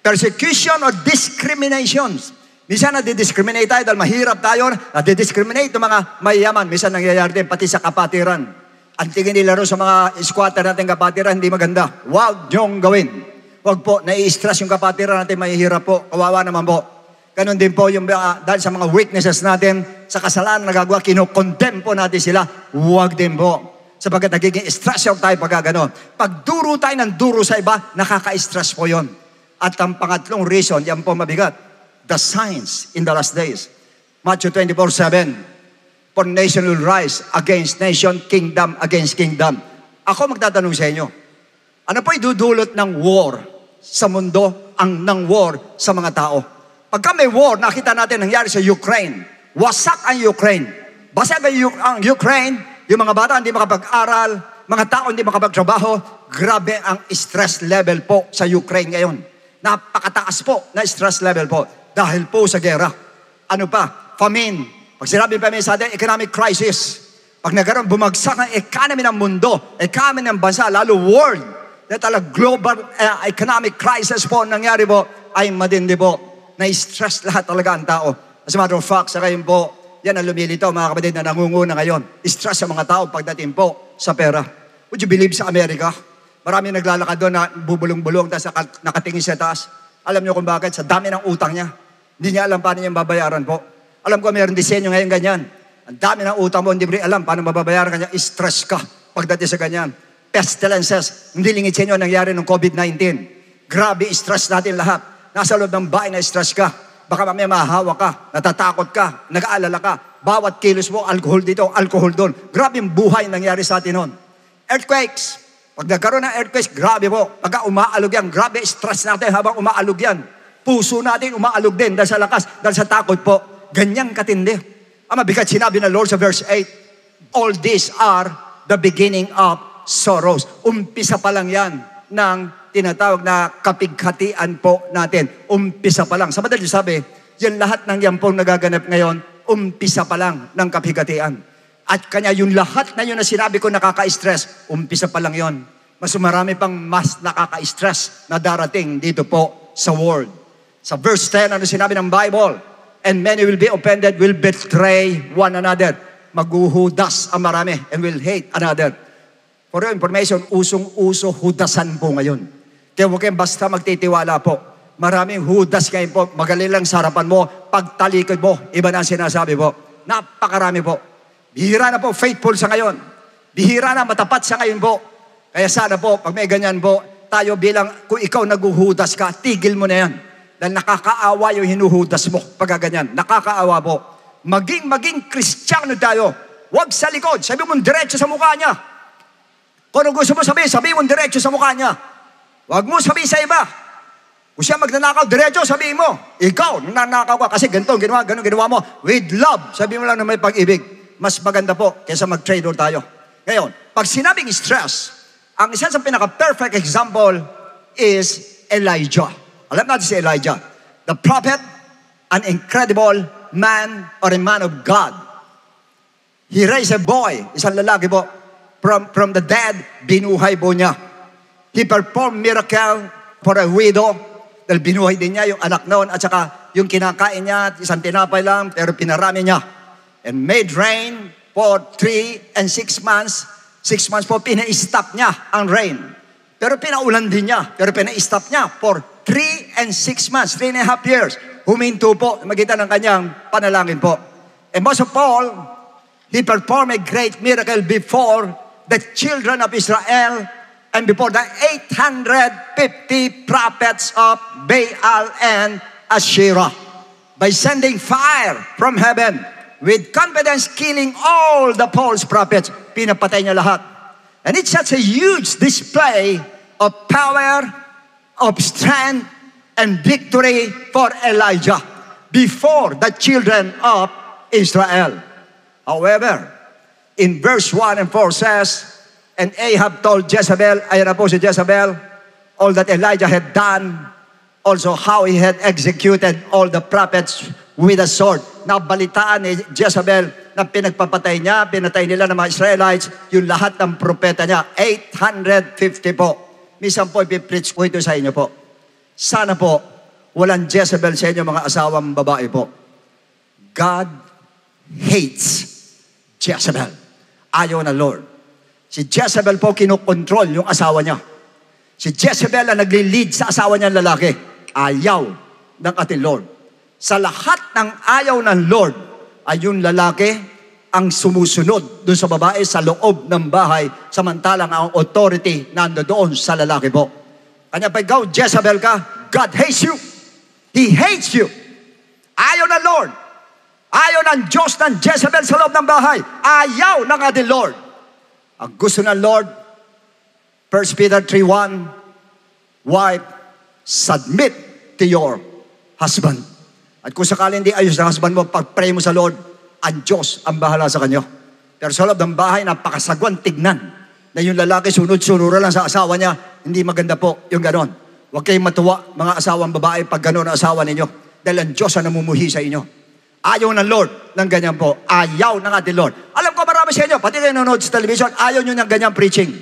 D: Persecution or discriminations. Minsan nadi-discriminate tayo dahil mahirap tayo. Nadi-discriminate ng mga mayayaman. Minsan nangyayari din pati sa kapatiran. Ang tingin nila rin sa mga squatter natin kapatiran, hindi maganda. Huwag niyong gawin. Huwag po, nai-stress yung kapatiran natin, mahihirap po. Kawawa naman po. Ganun din po yung dahil sa mga weaknesses natin, sa kasalanan na nagagawa, kinokondemn po natin sila. Huwag din po. Sapagkat nagiging stress out tayo pagka gano'n. Pag duro tayo ng duro sa iba, nakaka-stress po yon. At ang pangatlong reason, yan po mabigat, the signs in the last days. Matthew 24:7, for nation will rise against nation, kingdom against kingdom. Ako magtatanong sa inyo, ano po idudulot ng war sa mundo, ng war sa mga tao? Pagka may war, nakita natin nangyari sa Ukraine. Wasak ang Ukraine. Basag ang Ukraine, yung mga bata hindi makapag-aral, mga tao hindi makapagtrabaho, grabe ang stress level po sa Ukraine ngayon. Napakataas po na stress level po dahil po sa gera. Ano pa? Famine. Pag sinabi famine sa atin, economic crisis. Pag nagkaroon, bumagsak ang economy ng mundo, economy ng bansa, lalo world, na talagang global economic crisis po nangyari po, ay matindi po. Na-stress lahat talaga ang tao. As a matter of fact, sa kayo po, yan ang lumilitaw, mga kapatid, na nangunguna ngayon. Stress sa mga tao pagdating po sa pera. Would you believe sa Amerika? Marami naglalakad doon na bubulong-bulong, tapos nakatingin sa taas. Alam niyo kung bakit? Sa dami ng utang niya. Hindi niya alam paano niya babayaran po. Alam ko mayroong disenyo ngayon ganyan. Ang dami ng utang mo, hindi mo rin alam paano mababayaran kanya. Stress ka pagdating sa ganyan. Pestilences, hindi lingid sa inyo nangyari ng COVID-19. Grabe, stress natin lahat. Nasa loob ng bahay na stress ka. Baka mamaya mahahawa ka, natatakot ka, nag-aalala ka. Bawat kilos mo, alcohol dito, alcohol doon. Grabe yung buhay nangyari sa atin noon. Earthquakes. Pag nagkaroon ng earthquakes, grabe po. Pagka umaalog yan, grabe stress natin habang umaalog yan. Puso natin umaalog din dahil sa lakas, dahil sa takot po. Ganyang katindi. Ang mabigat sinabi ng Lord sa verse 8, all these are the beginning of sorrows. Umpisa pa lang yan ng tinatawag na kapighatian po natin. Umpisa pa lang. Sa madali sabi, yan lahat ng yan pong nagaganap ngayon, umpisa pa lang ng kapighatian. At kanya yung lahat na yun na sinabi ko nakaka-stress, umpisa pa lang yon. Mas marami pang mas nakaka-stress na darating dito po sa world. Sa verse 10, ano sinabi ng Bible? And many will be offended, will betray one another. Maghuhudas ang marami and will hate another. For your information, usong-uso hudasan po ngayon. Kaya huwag kayong basta magtitiwala po. Maraming hudas kayo po. Magaling lang sa harapan mo. Pagtalikod mo, iba na ang sinasabi po. Napakarami po. Bihira na po, faithful sa ngayon. Bihira na, matapat sa ngayon po. Kaya sana po, pag may ganyan po, tayo bilang, kung ikaw naguhudas ka, tigil mo na yan. Dahil nakakaawa yung hinuhudas mo pag ganyan. Nakakaawa po. Maging Kristiyano tayo. Huwag sa likod. Sabi mo diretso sa mukha niya. Kung ano gusto mo sabi mo diretso sa mukha niya. Huwag mo sabihin sa iba. Kung siya magnanakaw, diretso sabihin mo. Ikaw, nanakaw ka. Kasi ganito, ganun ginawa mo. With love. Sabihin mo lang na may pag-ibig. Mas maganda po kaysa mag-trade tayo. Ngayon, pag sinabing stress, ang isa sa pinaka-perfect example is Elijah. Alam natin si Elijah. The prophet, an incredible man or a man of God. He raised a boy, isang lalaki po, from the dead, binuhay po niya. He performed miracle for a widow, dahil binuhay din niya yung anak noon, at saka yung kinakain niya, isang tinapay lang, pero pinarami niya. And made rain for 3 and 6 months. 6 months po, pina-stop niya ang rain. Pero pinaulan din niya. Pero pina-stop niya for 3 and 6 months, 3.5 years. Huminto po, magitan ng kanyang panalangin po. And most of all, he performed a great miracle before the children of Israel and before the 850 prophets of Baal and Asherah by sending fire from heaven with confidence, killing all the false prophets. Pinapatay niya lahat. And it's such a huge display of power, of strength, and victory for Elijah before the children of Israel. However, in verse 1 and 4 says, and Ahab told Jezebel, ayan na po si Jezebel, all that Elijah had done, also how he had executed all the prophets with a sword. Nabalitaan ni Jezebel na pinagpapatay niya, pinatay nila ng mga Israelites, yung lahat ng propeta niya, 850 po. Minsan po, ipipreach ko ito sa inyo po. Sana po, walang Jezebel sa inyo mga asawang babae po. God hates Jezebel. Ayaw na Lord. Si Jezebel po kinukontrol yung asawa niya. Si Jezebel ang nagli-lead sa asawa niyang lalaki. Ayaw ng ating Lord. Sa lahat ng ayaw ng Lord, ay yung lalaki ang sumusunod doon sa babae sa loob ng bahay, samantalang ang authority nandoon sa lalaki po. Kanya pag ikaw, Jezebel ka, God hates you. He hates you. Ayaw ng Lord. Ayaw ng Diyos ng Jezebel sa loob ng bahay. Ayaw ng ating Lord. Ang gusto ng Lord, 1 Peter 3:1, wife, submit to your husband. At kung sakaling hindi ayos ng husband mo, pag-pray mo sa Lord, ang Diyos ang bahala sa kanya. Pero sa loob ng bahay, napakasagwan tignan na yung lalaki sunod-sunura lang sa asawa niya. Hindi maganda po yung ganon. Huwag kayong matuwa, mga asawang babae, pag ganon ang asawa ninyo. Dahil ang Diyos ang namumuhi sa inyo. Ayaw ng Lord ng ganyan po. Ayaw ng ating Lord. Alam ko marami sa inyo, pati kayo nanonood sa television, ayaw nyo ng ganyang preaching.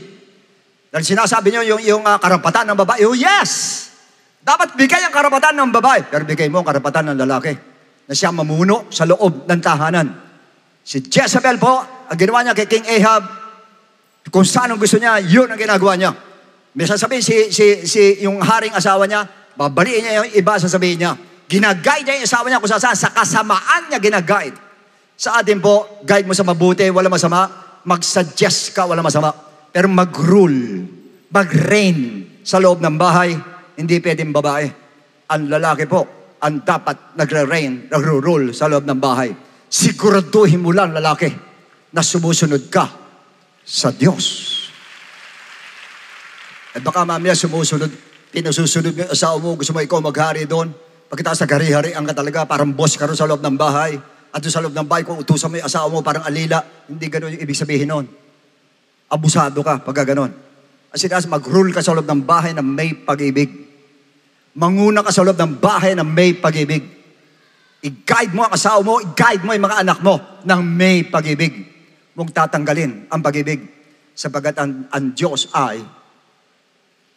D: Dahil sinasabi nyo yung karapatan ng babae. Oh yes! Dapat bigay ang karapatan ng babae. Pero bigay mo ang karapatan ng lalaki na siya mamuno sa loob ng tahanan. Si Jezebel po, ang ginawa niya kay King Ahab, kung saan ang gusto niya, yun ang ginagawa niya. May sasabihin yung haring asawa niya, babaliin niya yung iba, sasabihin niya. Ginaguide niya yung asawa niya kung saan, sa kasamaan niya ginaguide. Sa atin po, guide mo sa mabuti, wala masama. Mag-suggest ka, wala masama. Pero mag-rule, mag-reign sa loob ng bahay, hindi pwedeng babae. Ang lalaki po, ang dapat nagre-reign, nagro-rule sa loob ng bahay. Siguraduhin mo lang, lalaki, na sumusunod ka sa Diyos. At baka mamaya sumusunod, pinasusunod mo yung asawa mo, gusto mo ikaw maghari doon. Pagkatapos naghari-harian ka talaga, parang boss ka rin sa loob ng bahay. At doon sa loob ng bahay, kung utusan mo yung asawa mo, parang alila. Hindi ganun yung ibig sabihin noon. Abusado ka pagka ganun. Kasi mag-rule ka sa loob ng bahay na may pag-ibig. Manguna ka sa loob ng bahay na may pag-ibig. I-guide mo ang asawa mo, i-guide mo yung mga anak mo ng may pag-ibig. Huwag tatanggalin ang pag-ibig sapagat ang Diyos ay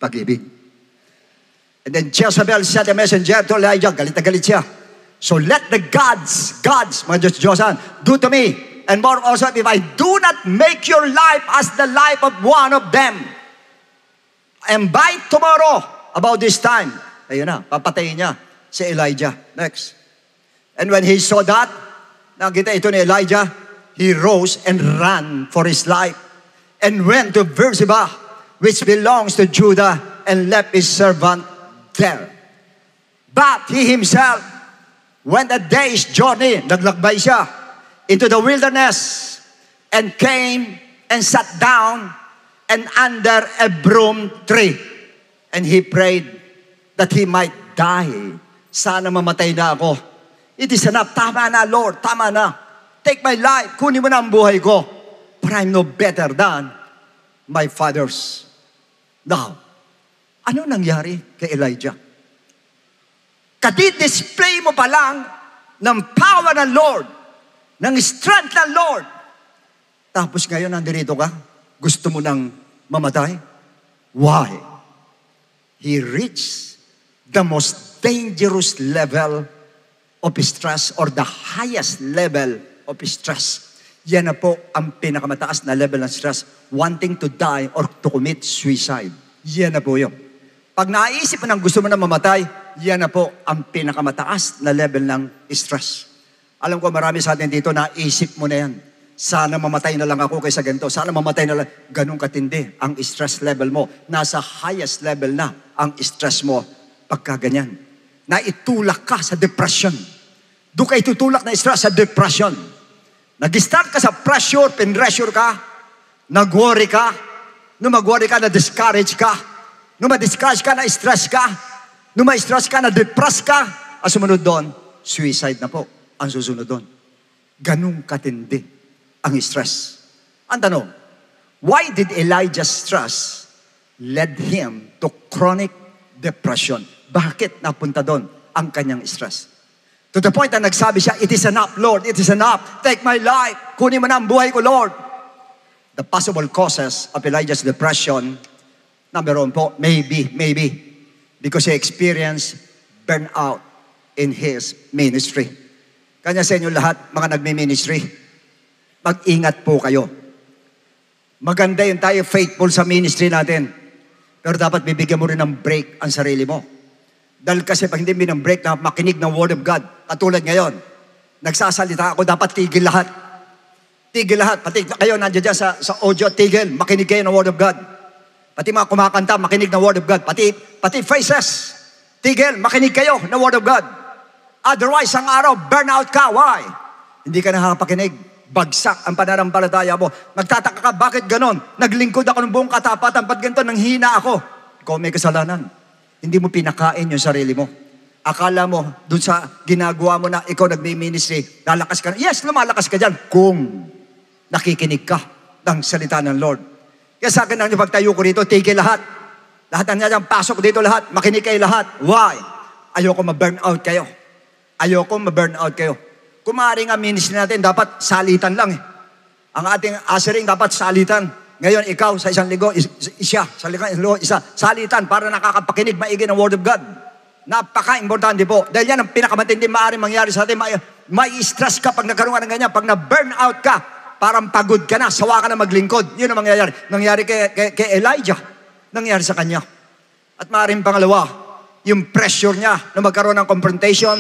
D: pag-ibig. And then Jezebel sent a messenger to Elijah. Galit na galit siya. So let the gods, mga Diyos-Diyosan, do to me And more also, if I do not make your life as the life of one of them, and by tomorrow, about this time, ayun na, papatayin niya si Elijah. Next. And when he saw that, nakita ito ni Elijah, he rose and ran for his life and went to Beersheba, which belongs to Judah, and left his servant there. But he himself went a day's journey, naglakbay siya, into the wilderness, and came and sat down and under a broom tree. And he prayed that he might die. Sana mamatay na ako. It is enough. Tama na, Lord. Tama na. Take my life. Kunin mo na ang buhay ko. For I'm no better than my fathers. Now, ano nangyari kay Elijah? Kadi-display mo pa lang ng power ng Lord, ng strength ng Lord. Tapos ngayon, nandito ka, gusto mo nang mamatay? Why? He reached the most dangerous level of stress or the highest level of stress. Yan na po ang pinakamataas na level ng stress. Wanting to die or to commit suicide. Yan na po yun. Pag naisip mo nang gusto mo na mamatay, yan na po ang pinakamataas na level ng stress. Alam ko marami sa atin dito, naisip mo na yan. Sana mamatay na lang ako kaysa ganito. Sana mamatay na lang. Ganun katindi ang stress level mo. Nasa highest level na ang stress mo pagka ganyan. Naitulak ka sa depression. Doon ka itutulak na stress sa depression. Nag-start ka sa pressure, pinressure ka, nag-worry ka. Nung mag-worry ka, na-discourage ka. Nung ma-discourage ka, na-stress ka. Nung ma-stress ka, na-depress ka. Ang sumunod doon, suicide na po. Ang susunod doon. Ganun katindi ang stress. Ang tanong, why did Elijah's stress led him to chronic depression? Bakit napunta doon ang kanyang stress? To the point na nagsabi siya, it is enough, Lord, it is enough. Take my life. Kunin mo na ang buhay ko, Lord. The possible causes of Elijah's depression, number one po, maybe, because he experienced burnout in his ministry. Kanya sa inyo lahat, mga nagmi-ministry, mag-ingat po kayo. Maganda yun tayo, faithful sa ministry natin. Pero dapat bibigyan mo rin ng break ang sarili mo. Dahil kasi pag hindi mo ng break na makinig ng Word of God, katulad ngayon, nagsasalita ako, dapat tigil lahat. Tigil lahat. Pati kayo nandiyan dyan sa audio, tigil. Makinig kayo ng Word of God. Pati mga kumakanta, makinig ng Word of God. Pati faces, tigil, makinig kayo ng Word of God. Otherwise, ang araw, burnout ka. Why? Hindi ka nakakapakinig. Bagsak ang pananampalataya mo. Nagtataka ka, bakit ganon? Naglingkod ako ng buong katapatan, ba't ganito? Nanghina ako. Ikaw may kasalanan. Hindi mo pinakain yung sarili mo. Akala mo, dun sa ginagawa mo na ikaw nagmi-ministry, lalakas ka. Yes, lumalakas ka dyan kung nakikinig ka ng salita ng Lord. Kaya sa akin, ang pagtayo ko dito, tigil lahat. Lahat ng dyan, pasok dito lahat, makinig kayo lahat. Why? Ayoko ma-burnout kayo. Ayoko ma-burnout kayo. Kung maaari nga ministry natin, dapat salitan lang eh. Ang ating ushering dapat salitan. Ngayon, ikaw sa isang linggo, sa linggo, isa, salitan para nakakapakinig maigi ng Word of God. Napaka-importante po. Dahil yan ang pinakamatindi maaari mangyari sa atin. May stress ka pag nagkaroon ka ng ganyan. Pag na-burnout ka, parang pagod ka na, sawa ka na maglingkod. Yun ang mangyayari. Nangyari kay Elijah. Nangyari sa kanya. At maaaring pangalawa, yung pressure niya na magkaroon ng confrontation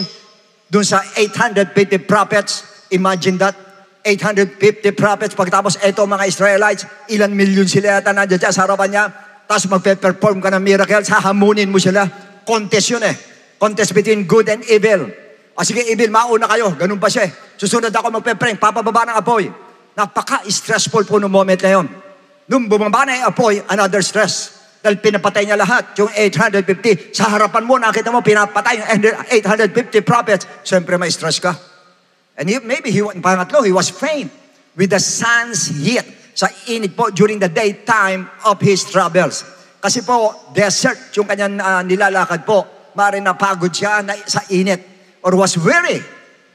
D: dun sa 850 prophets. Imagine that. 850 prophets. Pagkatapos, eto mga Israelites, ilan milyon sila yata nandiyan dyan sa harapan niya. Tapos magpe-perform ka ng miracles, hahamunin mo sila. Contest yun eh. Contest between good and evil. Sige, evil, mauna kayo. Ganun pa siya eh. Susunod ako magpe-prank, papababa ng apoy. Napaka-stressful po noong moment na yun. Nung bumaba na yung apoy, another stress. Dahil pinapatay niya lahat. Yung 850, sa harapan mo, nakita mo, pinapatay yung 850 prophets. Siyempre, may stress ka. And maybe pangatlo, he was faint with the sun's heat. Sa init po during the daytime of his travels. Kasi po, desert yung kanyang nilalakad po. Maaaring napagod siya sa init. Or was weary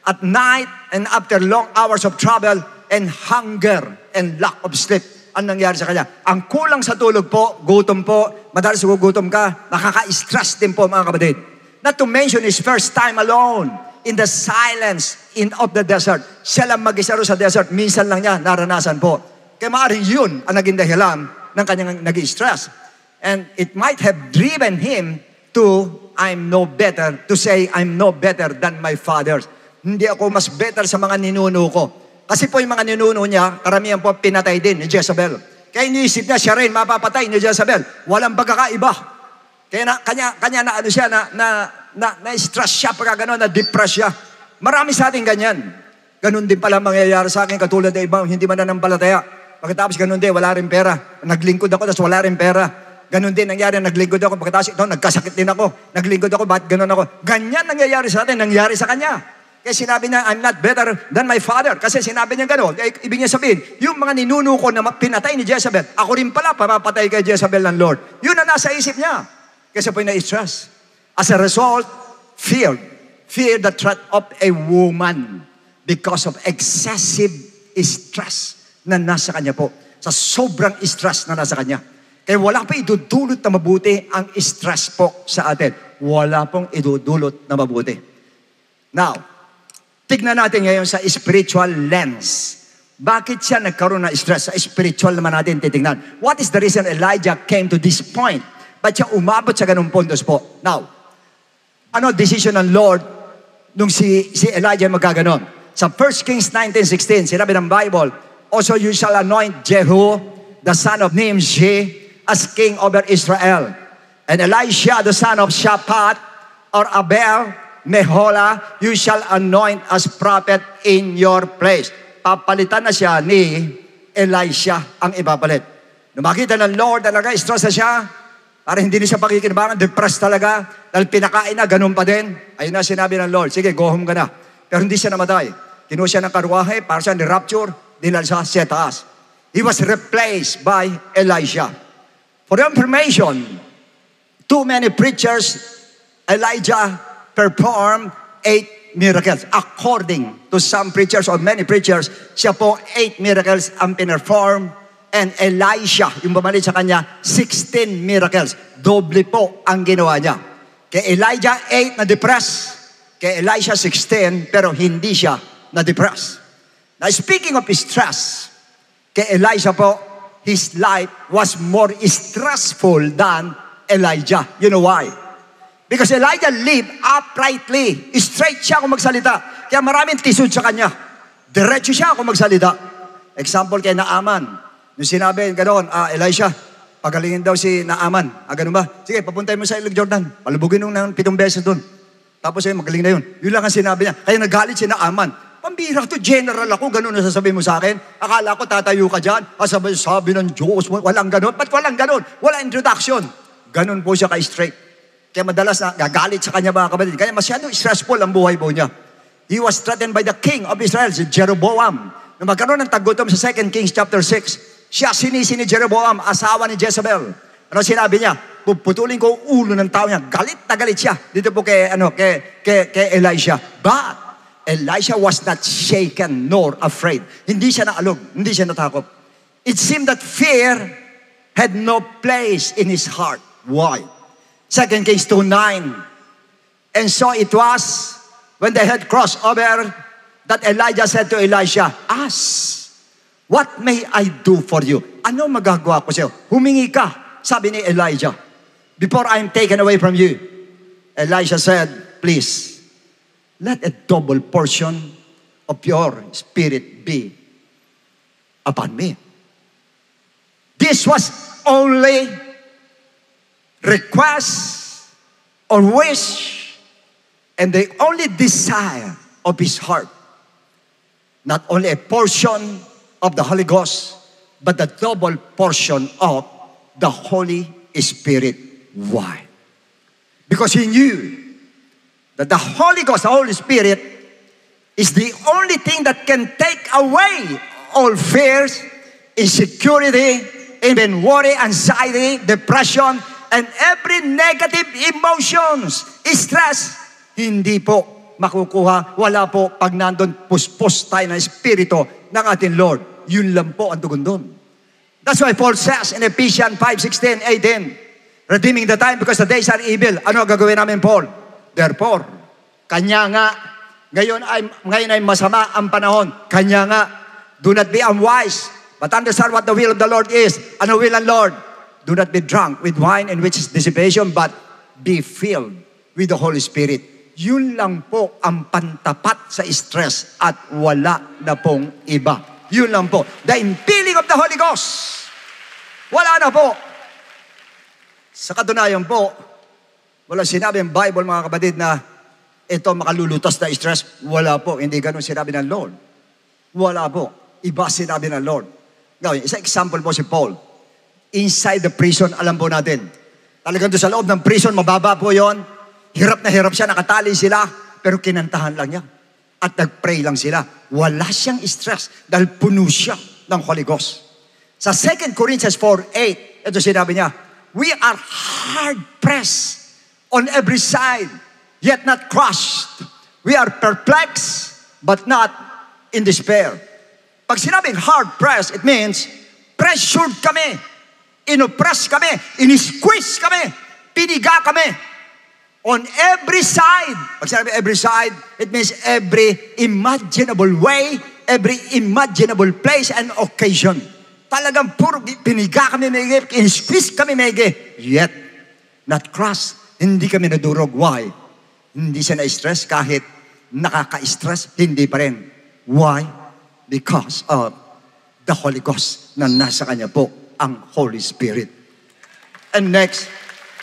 D: at night and after long hours of travel and hunger and lack of sleep. Ang nangyari sa kanya? Ang kulang sa tulog po, gutom po, madalas gugutom ka, nakaka-stress din po mga kapatid. Not to mention his first time alone. in the silence of the desert. Siya lang mag-isa ro sa desert. Minsan lang niya naranasan po. Kaya maaaring yun ang naging dahilan ng kanyang naging stress. And it might have driven him to, I'm no better, to say, I'm no better than my fathers. Hindi ako mas better sa mga ninuno ko. Kasi po yung mga ninuno niya, karamihan po pinatay din ni Jezebel. Kaya iniisip niya, siya rin mapapatay ni Jezebel. Walang pagkakaiba. Kaya kanya na ano siya, na-stress siya pagka gano'n, na-depress siya. Marami sa atin ganyan. Ganun din pala mangyayari sa akin, katulad ng ibang hindi mananampalataya. Pagkatapos ganun din, wala rin pera. Naglingkod ako, tapos wala rin pera. Ganun din nangyari, naglingkod ako. Pagkatapos ito, nagkasakit din ako. Naglingkod ako, bakit ganun ako? Ganyan nangyayari sa atin, nangyari sa kanya. Kaya sinabi niya, I'm not better than my father. Kasi sinabi niya gano'n. Ibig niya sabihin, yung mga ninuno ko na pinatay ni Jezebel, ako rin pala, papapatay kay Jezebel ng Lord. Yun ang nasa isip niya. Kasi po yung na-stress. As a result, fear the threat of a woman because of excessive stress na nasa kanya po. Sa sobrang stress na nasa kanya. Kaya wala pa idudulot na mabuti ang stress po sa atin. Wala pong idudulot na mabuti. Now, tignan natin ngayon sa spiritual lens. Bakit siya nagkaroon ng stress? Sa spiritual naman natin titignan. What is the reason Elijah came to this point? Ba't siya umabot sa ganung puntos po? Now, ano decision ng Lord nung si Elijah magkaganon? Sa 1 Kings 19:16, sinabi ng Bible, also you shall anoint Jehu, the son of Nimshi, as king over Israel. And Elisha, the son of Shaphat, or Abel, Mehola, you shall anoint as prophet in your place. Papalitan na siya ni Elisha ang ipapalit. Nung makita ng Lord talaga, stress na siya, para hindi na siya pakikinabangan, depressed talaga, dahil pinakain na, ganun pa din. Ayun na sinabi ng Lord, sige, go home ka na. Pero hindi siya namatay. Kinuha siya ng karuwahe, para siya ni-rapture, dinala siya sa taas. He was replaced by Elisha. For your information, too many preachers, Elijah performed 8 miracles. According to some preachers or many preachers, siya po 8 miracles ang pinerform. And Elisha, yung bumalik sa kanya, 16 miracles. Doble po ang ginawa niya. Kay Elijah, 8 na depressed. Kay Elisha, 16, pero hindi siya na depressed. Now, speaking of stress, kay Elisha po, his life was more stressful than Elijah. You know why? Because Elijah lived uprightly. Straight siya kung magsalita. Kaya maraming tisod sa kanya. Diretso siya kung magsalita. Example kay Naaman. Nung sinabi, ganoon, Elisha, pagalingin daw si Naaman. Ganun ba? Sige, papuntay mo sa Ilog Jordan. Palubugin nung 7 beses doon. Tapos magaling na yun. Yun lang ang sinabi niya. Kaya nagalit si Naaman. Pambira to, general ako. Ganun na sasabihin mo sa akin. Akala ko tatayo ka dyan. Sabi ng Diyos, walang ganun. Ba't walang ganun? Wala introduction. Ganun po siya ka-straight. Kaya madalas na gagalit sa kanya mga kapatid. Kaya masyadong stressful ang buhay po niya. He was threatened by the king of Israel, si Jeroboam. Nung magkaroon ng tagutom sa 2 Kings chapter 6, siya sinisi ni Jeroboam, asawa ni Jezebel. Ano sinabi niya? Puputulin ko ulo ng tao niya. Galit na galit siya. Dito po kay Elisha. But Elisha was not shaken nor afraid. Hindi siya naalog. Hindi siya natakot. It seemed that fear had no place in his heart. Why? 2 Kings 2:9. And so it was, when they had crossed over, that Elijah said to Elisha, ask, what may I do for you? Ano magagawa ko sa'yo? Humingi ka, sabi ni Elijah, before I am taken away from you. Elisha said, please, let a double portion of your spirit be upon me. This was only request or wish, and the only desire of his heart. Not only a portion of the Holy Ghost, but the double portion of the Holy Spirit. Why? Because he knew that the Holy Ghost, the Holy Spirit, is the only thing that can take away all fears, insecurity, even worry, anxiety, depression, and every negative emotions, stress, hindi po makukuha. Wala po pag nandun puspos tayo ng Espiritu ng ating Lord. Yun lang po ang tugon doon. That's why Paul says in Ephesians 5:16, 18, redeeming the time because the days are evil. Ano gagawin namin, Paul? Therefore, kanya nga, Ngayon ay masama ang panahon. Kanya nga, do not be unwise, but understand what the will of the Lord is. Ano will ng Lord? Do not be drunk with wine in which is dissipation, but be filled with the Holy Spirit. Yun lang po ang pantapat sa stress at wala na pong iba. Yun lang po. The infilling of the Holy Ghost. Wala na po. Sa katunayan po, wala sinabi ang Bible, mga kapatid, na ito makalulutas na stress. Wala po. Hindi ganun sinabi ng Lord. Wala po. Iba sinabi ng Lord. Ngayon, isa example po si Paul. Inside the prison, alam po natin. Talagang doon sa loob ng prison, mababa po yon. Hirap na hirap siya, nakatali sila, pero kinantahan lang niya. At nag-pray lang sila. Wala siyang stress dahil puno siya ng Holy Ghost. Sa 2 Corinthians 4:8, ito sinabi niya, we are hard-pressed on every side, yet not crushed. We are perplexed, but not in despair. Pag sinabing hard-pressed, it means pressured kami, inoppress kami, in-squeeze kami, piniga kami. On every side. Pag sinabi every side, it means every imaginable way, every imaginable place and occasion. Talagang puro piniga kami maigi, in-squeeze kami maigi. Yet, not crushed. Hindi kami nadurog. Why? Hindi siya na-stress kahit nakaka-stress, hindi pa rin. Why? Because of the Holy Ghost na nasa kanya po, ang Holy Spirit. And next,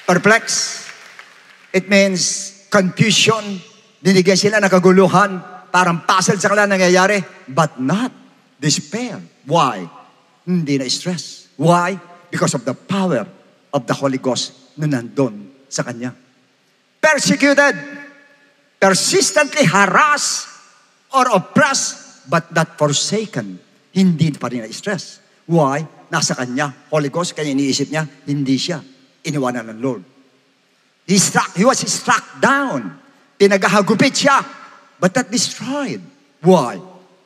D: perplexed. It means confusion. Binigyan sila ng kaguluhan. Parang puzzle sa kanila nangyayari. But not despair. Why? Hindi na stress. Why? Because of the power of the Holy Ghost na nandun sa kanya. Persecuted. Persistently harassed or oppressed, but not forsaken. Hindi pa rin na stress. Why? Nasa kanya. Holy Ghost, kaya iniisip niya, hindi siya iniwanan ng Lord. He was struck down. Pinagahagupit siya, but not destroyed. Why?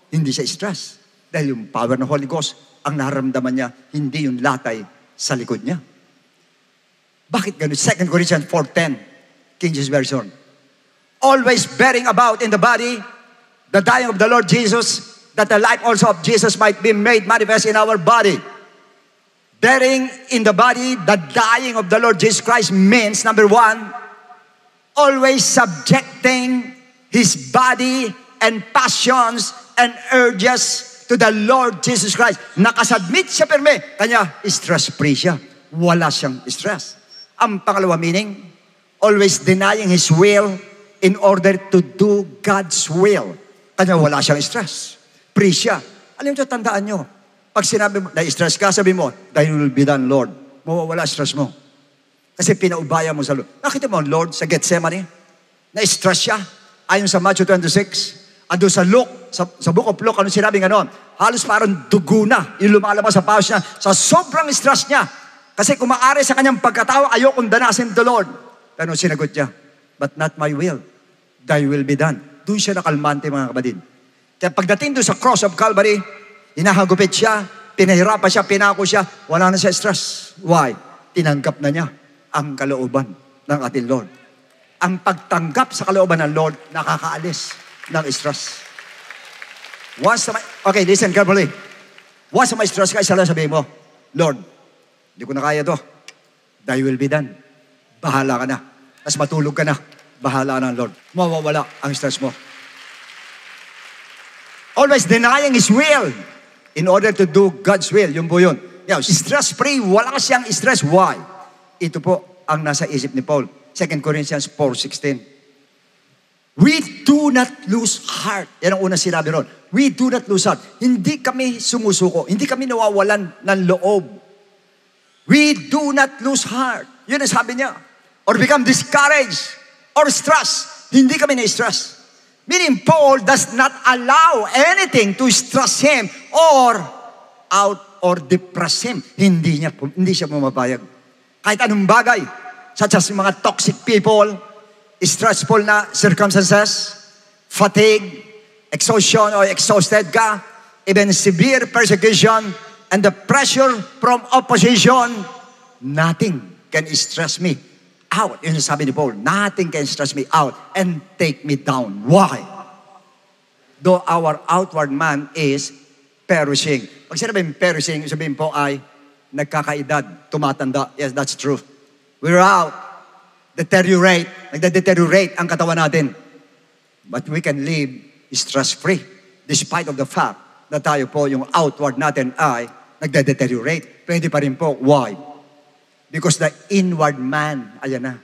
D: Hindi siya stress. Dahil yung power ng Holy Ghost, ang naramdaman niya, hindi yung latay sa likod niya. Bakit ganun? 2 Corinthians 4:10, King James Version. Always bearing about in the body the dying of the Lord Jesus, that the life also of Jesus might be made manifest in our body. Bearing in the body the dying of the Lord Jesus Christ means, number one, always subjecting His body and passions and urges to the Lord Jesus Christ. Nakasubmit siya pirme, kanya stress-free siya. Wala siyang stress. Ang pangalawa meaning, always denying His will in order to do God's will. Kanya wala siyang stress. Free siya. Alam nyo, tandaan nyo, pag sinabi mo, na-stress ka, sabi mo, thy will be done, Lord. Mawawala stress mo. Kasi pinaubaya mo sa Lord. Nakita mo, Lord, sa Gethsemane, na-stress siya. Ayon sa Matthew 26, ando sa Luke, sa book of Luke, ano sinabi nga noon? Halos parang dugo na, yung lumalabas sa paws niya, sa sobrang stress niya. Kasi kung maaari sa kanyang pagkatao, ayokong danasin the Lord. Pero sinagot niya, but not my will, thy will be done. Doon siya nakalmante, mga kapatid. Kaya pagdating doon sa cross of Calvary, hinahagupit siya, pinahirapan siya, pinako siya, wala na siya stress. Why? Tinanggap na niya ang kalooban ng ating Lord. Ang pagtanggap sa kalooban ng Lord, nakakaalis ng stress. Okay, listen carefully. Once may stress ka, isa lang sabihin mo, Lord, hindi ko na kaya to. Thy will be done. Bahala ka na. Tapos matulog ka na. Bahala na ng Lord. Mawawala ang stress mo. Always denying His will in order to do God's will. Yun po yun. Stress-free, wala siyang stress. Why? Ito po ang nasa isip ni Paul. 2 Corinthians 4:16. We do not lose heart. Yan ang unang sinabi ron. We do not lose heart. Hindi kami sumusuko. Hindi kami nawawalan ng loob. We do not lose heart. Yun ang sabi niya. Or become discouraged or stressed. Hindi kami na-stress. Meaning Paul does not allow anything to stress him or out or depress him. Hindi siya pumapayag. Kahit anong bagay, such as mga toxic people, stressful na circumstances, fatigue, exhaustion or exhausted ka, even severe persecution, and the pressure from opposition, nothing can stress me out. Yun yung sabi ni Paul, nothing can stress me out and take me down. Why? though our outward man is perishing. Pag sinabing perishing, sabihin po ay nagkakaedad, tumatanda. Yes, that's true. We're out. Nagde-deteriorate ang katawan natin. But we can live stress-free despite of the fact na tayo po, yung outward natin ay nagde-deteriorate. Pwede pa rin po. Why? Because the inward man, ayan na,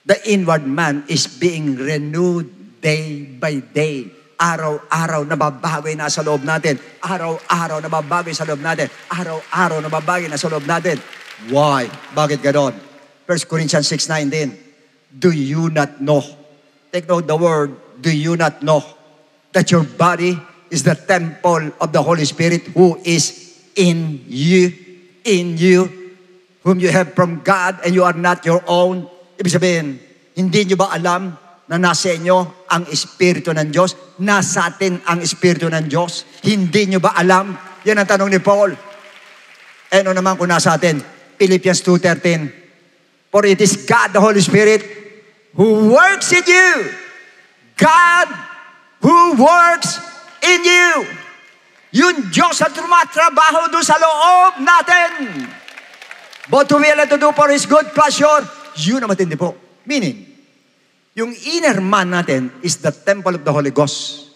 D: the inward man is being renewed day by day. Araw-araw nababago na sa loob natin. Araw-araw nababago sa loob natin. Araw-araw nababago na sa loob natin. Why? Bakit ganon? 1 Corinthians 6:19. Do you not know? Take note the word, do you not know that your body is the temple of the Holy Spirit who is in you, whom you have from God, and you are not your own? Ibig sabihin, hindi nyo ba alam na nasa inyo ang Espiritu ng Diyos? Nasa atin ang Espiritu ng Diyos? Hindi nyo ba alam? Yan ang tanong ni Paul. Ano naman kung nasa atin? Philippians 2:13. For it is God, the Holy Spirit, who works in you. God who works in you. Yung Diyos ang tumatrabaho doon sa loob natin. But to will and to do for His good pleasure, yun ang matindi po. Meaning, yung inner man natin is the temple of the Holy Ghost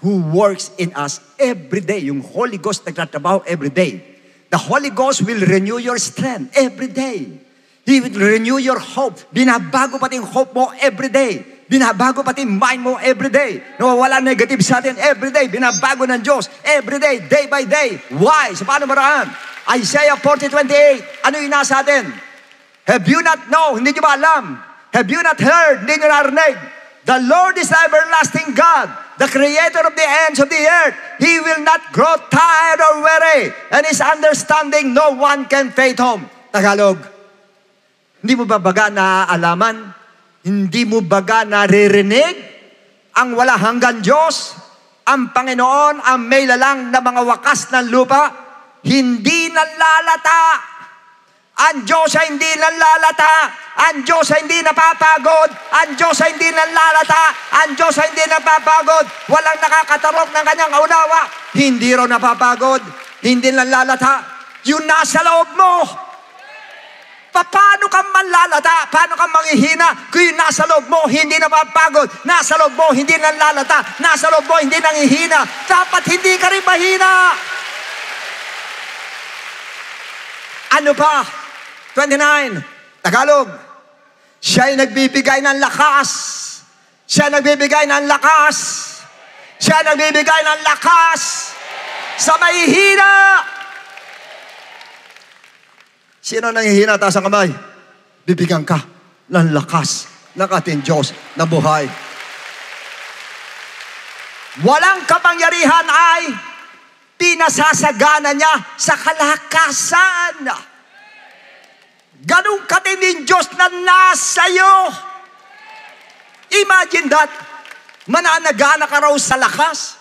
D: who works in us every day. Yung Holy Ghost nagtatrabaho every day. The Holy Ghost will renew your strength every day. He will renew your hope. Binabago pati yung hope mo every day. Binabago pati yung mind mo every day. Nawawala negative sa atin every day. Binabago ng Diyos every day, day by day. Why? Sa paano maraan? Isaiah 40:28. Ano yung nasa atin? Have you not know? Hindi nyo ba alam? Have you not heard? Hindi nyo narinig? The Lord is the everlasting God, the creator of the ends of the earth. He will not grow tired or weary, and His understanding no one can fathom. Tagalog, hindi mo ba baga naaalaman? Hindi mo baga naririnig? Ang wala hanggan Diyos, ang Panginoon, ang may lalang na mga wakas ng lupa, hindi nalalata. Ang Diyos ay hindi nalalata. Ang Diyos ay hindi napapagod. Ang Diyos ay hindi nalalata. Ang Diyos ay hindi napapagod. Walang nakakatarok ng kanyang unawa. Hindi raw napapagod. Hindi nalalata. Yung nasa loob mo. Paano ka manlalata? Paano ka manghihina? Kung yung nasa loob mo, hindi napapagod. Nasa loob mo, hindi nalalata. Nasa loob mo, hindi nanghihina. Dapat hindi ka rin mahina. Ano pa? 29. Tagalog. Siya'y nagbibigay ng lakas. Siya nagbibigay ng lakas. Siya nagbibigay ng lakas sa mahihina. Sino nanghihina? Taas ang kamay. Bibigyan ka ng lakas ng ating Diyos na buhay. Walang kapangyarihan ay pinasasagana niya sa kalakasan. Ganong katinding Diyos na nasa iyo. Imagine that. Mananagana ka raw sa lakas.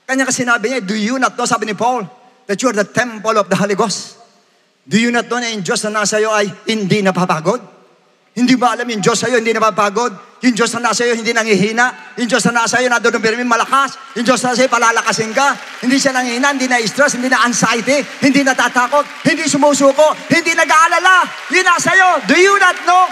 D: Kanya kasi sinabi niya, do you not know, sabi ni Paul, that you are the temple of the Holy Ghost? Do you not know na yung Diyos na nasa iyo ay hindi napapagod? Hindi ba alam yung Diyos sa iyo hindi napapagod? Yung Diyos na nasa iyo hindi nangihina? Yung Diyos na nasa iyo nandun ng malakas? Yung Diyos na nasa iyo palalakasin ka? Hindi siya nangihina, hindi na stress, hindi na anxiety, hindi natatakot, hindi sumusuko, hindi nag-aalala. Yun nasa iyo. Do you not know?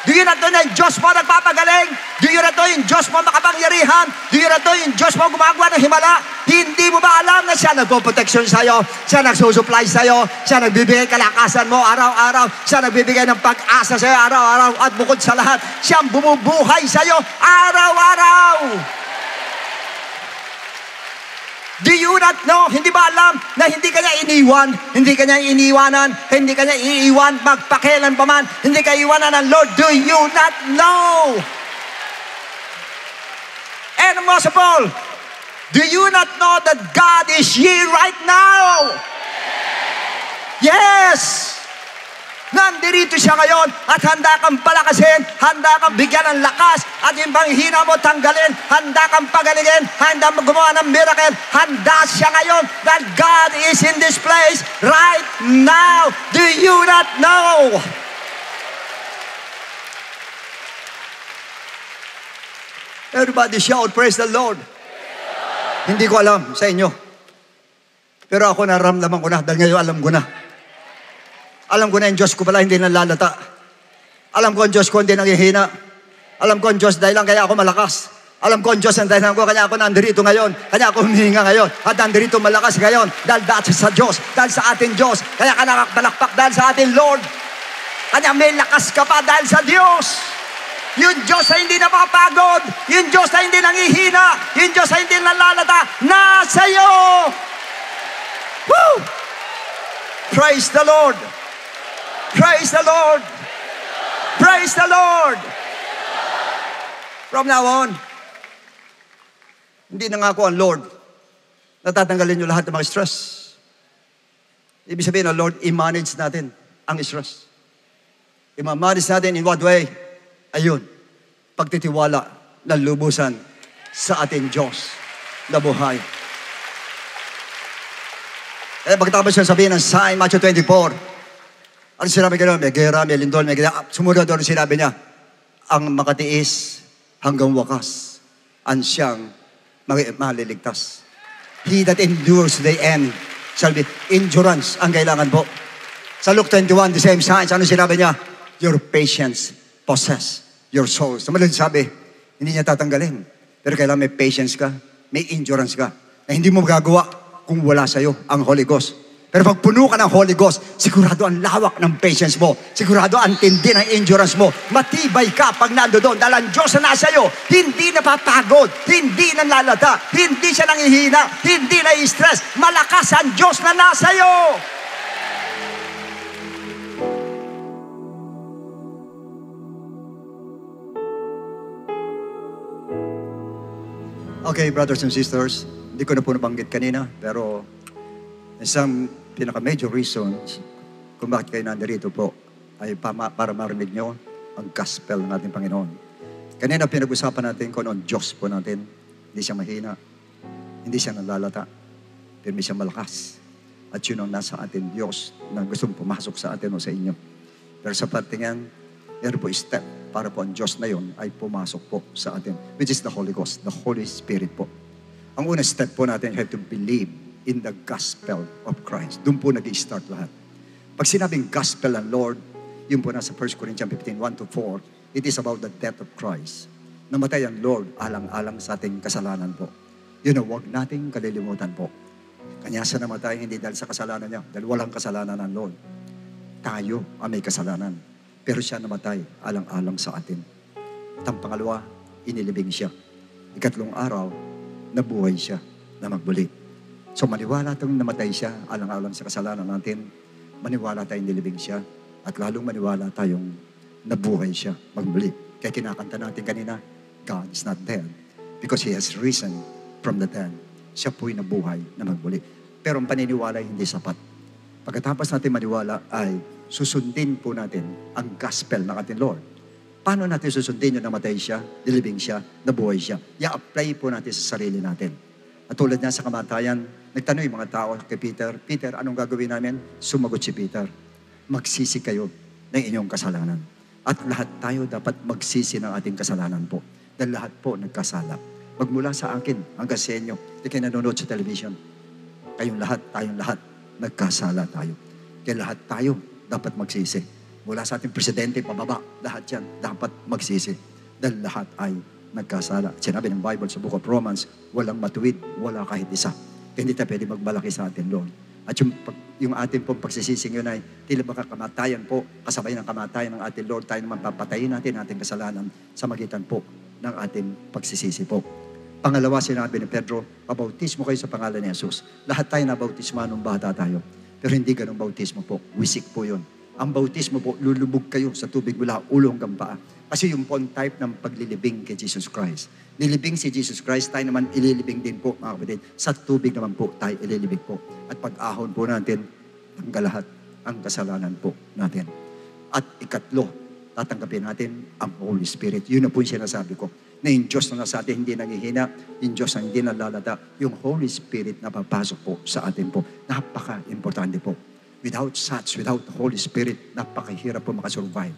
D: Do you not know na yung Diyos mo nagpapagaling? Do you not know yung Diyos mo makapangyarihan? Do you not know yung Diyos mo gumagawa ng himala? Hindi mo ba alam na siya nagpo-protection sa'yo? Siya nagsusupply sa'yo? Siya nagbibigay kalakasan mo araw-araw? Siya nagbibigay ng pag-asa sa'yo araw-araw? At bukod sa lahat, siya ang bumubuhay sa'yo araw-araw! Do you not know? Hindi ba alam na hindi ka niya iniwan? Hindi ka niya iniwanan? Hindi ka niya iiwan magpakilan pa man? Hindi ka iwanan ng Lord? Do you not know? And most of all, do you not know that God is here right now? Yes! Nandirito siya ngayon at handa kang palakasin, handa kang bigyan ng lakas at yung panghihina mo tanggalin, handa kang pagalingin, handa gumawa ng miracle, handa siya ngayon that God is in this place right now. Do you not know? Everybody shout, praise the Lord. Hindi ko alam sa inyo. Pero ako naramdaman ko na dahil ngayon alam ko na. Alam ko na yung Diyos ko pala hindi nalalata. Alam ko ang Diyos ko hindi nanghihina. Alam ko ang Diyos dahil lang kaya ako malakas. Alam ko ang Diyos ang dahil ko kaya ako nandito ngayon. Kaya ako humihinga ngayon. At nandito malakas ngayon. Dahil sa Diyos. Dahil sa ating Diyos. Kaya ka nakakbalakpak dahil sa ating Lord. Kaya may lakas ka pa dahil sa Diyos. Yung Diyos ay hindi napapagod. Yung Diyos ay hindi nanghihina. Yung Diyos ay hindi nalalata. Nasa iyo. Woo! Praise the Lord. Praise the Lord. Praise the Lord. From now on, hindi na nga ako ang Lord. Natatanggalin nyo lahat ng mga stress. Ibig sabihin ng Lord, i-manage natin ang stress. I-manage natin in what way? Ayun, pagtitiwala ng lubusan sa ating Diyos na buhay. Pagkatapos siya sabihin ng sign, Matthew 24, ano sinabi ka doon? May gera, may lindol, may gera. Sumunod doon sinabi niya, ang makatiis hanggang wakas, ang siyang maliligtas. He that endures to the end shall be endurance ang kailangan po. Sa Luke 21, the same signs, ano sinabi niya? Your patience possess your souls. Naman sabi, hindi niya tatanggalin. Pero kailangan may patience ka, may endurance ka, na hindi mo magagawa kung wala sa'yo ang Holy Ghost. Pero pag puno ka ng Holy Ghost, sigurado ang lawak ng patience mo. Sigurado ang tindi ng endurance mo. Matibay ka pag nando doon. Dahil ang Diyos na nasa iyo, hindi napapagod, hindi nanlalata, hindi siya nanghihina, hindi na-stress. Malakas ang Diyos na nasa iyo. Okay, brothers and sisters, hindi ko na po nabanggit kanina, pero isang pinaka-major reason kung bakit kayo nandirito po ay para marinig nyo ang gospel ng ating Panginoon. Kanina pinag-usapan natin kung ano ang Diyos po natin. Hindi siya mahina, hindi siya nalalata, pero siya malakas. At yun ang nasa atin Diyos na gustong pumasok sa atin o sa inyo. Pero sa parte yan, meron po step para po ang Diyos na yun ay pumasok po sa atin, which is the Holy Ghost, the Holy Spirit po. Ang unang step po natin, you have to believe in the gospel of Christ. Doon po nag-i-start lahat. Pag sinabing gospel ng Lord, yun po nasa 1 Corinthians 15, 1-4, it is about the death of Christ. Namatay ang Lord alang-alang sa ating kasalanan po. Yun ang huwag nating kalilimutan po. Kanya siya namatay, hindi dahil sa kasalanan niya, dahil walang kasalanan ng Lord. Tayo ang may kasalanan. Pero siya namatay alang-alang sa atin. At ang pangalawa, inilibing siya. Ikatlong araw, nabuhay siya na magbuli. So maniwala tayong namatay siya alang-alang sa kasalanan natin. Maniwala tayong nilibing siya. At lalong maniwala tayong nabuhay siya magbuli. Kaya kinakanta natin kanina, God is not dead because He has risen from the dead. Siya po'y nabuhay na magbuli. Pero ang paniniwala ay hindi sapat. Pagkatapos natin maniwala ay susundin po natin ang gospel ng ating Lord. Paano natin susundin yung namatay siya, nilibing siya, nabuhay siya? I-apply po natin sa sarili natin. At tulad niya sa kamatayan, nagtanong yung mga tao kay Peter, Peter, anong gagawin namin? Sumagot si Peter, magsisi kayo ng inyong kasalanan. At lahat tayo dapat magsisi ng ating kasalanan po. Dahil lahat po nagkasala. Magmula sa akin hanggang sa inyo, di kayo nanonood sa television. Kayong lahat, tayong lahat, nagkasala tayo. Kaya lahat tayo dapat magsisi. Mula sa ating presidente, pababa, lahat yan dapat magsisi. Dahil lahat ay nagkasala. Sinabi ng Bible sa Book of Romans, walang matuwid, wala kahit isa. Kaya hindi tayo pwede magmalaki sa atin, Lord. At yung ating pong pagsisising yun ay tila baka kamatayan po, kasabay ng kamatayan ng ating Lord, tayo naman papatayin natin ating kasalanan sa magitan po ng ating pagsisisi po. Pangalawa, sinabi ni Pedro, pabautismo kayo sa pangalan ni Jesus. Lahat tayo nabautismo nung bata tayo. Pero hindi ganun bautismo po. Wisik po yun. Ang bautismo po, lulubog kayo sa tubig mula ulo hanggang paa. Kasi yung po type ng paglilibing kay Jesus Christ. Nilibing si Jesus Christ, tayo naman ililibing din po, mga kapatid. Sa tubig naman po, tayo ililibing po. At pag-ahon po natin, tanggal lahat ang kasalanan po natin. At ikatlo, tatanggapin natin ang Holy Spirit. Yun na po yung sinasabi ko. Na yung Diyos na nasa atin hindi nanghihina, yung Diyos na hindi nalalata, yung Holy Spirit na papasok po sa atin po. Napaka-importante po. Without the Holy Spirit, napakahirap po makasurvive.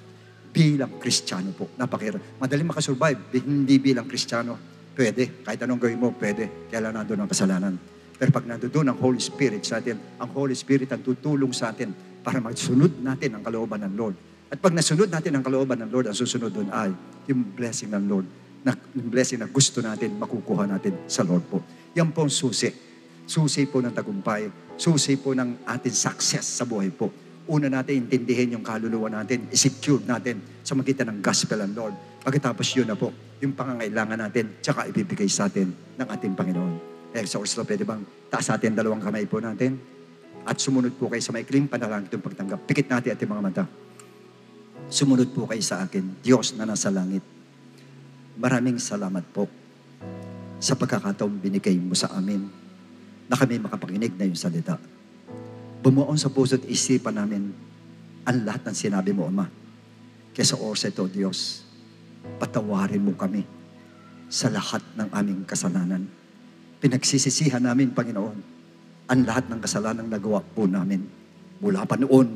D: Bilang Kristiyano po, napakahirap. Madali makasurvive, hindi bilang Kristiyano, pwede. Kahit anong gawin mo, pwede. Kaya lang nandun ang kasalanan. Pero pag nandun ang Holy Spirit sa atin, ang Holy Spirit ang tutulong sa atin para magsunod natin ang kalooban ng Lord. At pag nasunod natin ang kalooban ng Lord, ang susunod doon ay yung blessing ng Lord. Yung blessing na gusto natin, makukuha natin sa Lord po. Yan po ang susi. Susi po ng tagumpay. Susi po ng ating success sa buhay po. Una natin intindihin yung kaluluwa natin, i-secure natin sa magitan ng gospel ng Lord. Pagkatapos yun na po, yung pangangailangan natin, tsaka ibibigay sa atin ng ating Panginoon. Sa Oslo, pwede bang taas natin dalawang kamay po natin? At sumunod po kayo sa maikling panalangin itong pagtanggap. Pikit natin ating mga mata. Sumunod po kayo sa akin, Diyos na nasa langit. Maraming salamat po sa pagkakataong binigay mo sa amin na kami makapakinig na yung salita. Bumuon sa puso't isipan namin ang lahat ng sinabi mo, Ama. Kaya sa oras ito, Diyos, patawarin mo kami sa lahat ng aming kasalanan. Pinagsisisihan namin, Panginoon, ang lahat ng kasalanang nagawa po namin. Mula pa noon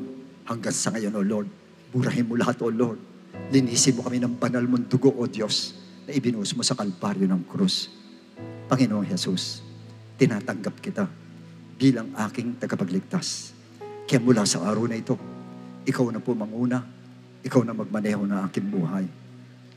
D: hanggang sa ngayon, O Lord. Burahin mo lahat, O Lord. Linisin mo kami ng banal mong dugo, O Diyos, na ibinuhos mo sa kalbaryo ng krus. Panginoong Jesus, tinatanggap kita bilang aking tagapagligtas. Kaya mula sa araw na ito, ikaw na po manguna, ikaw na magmaneho ng aking buhay.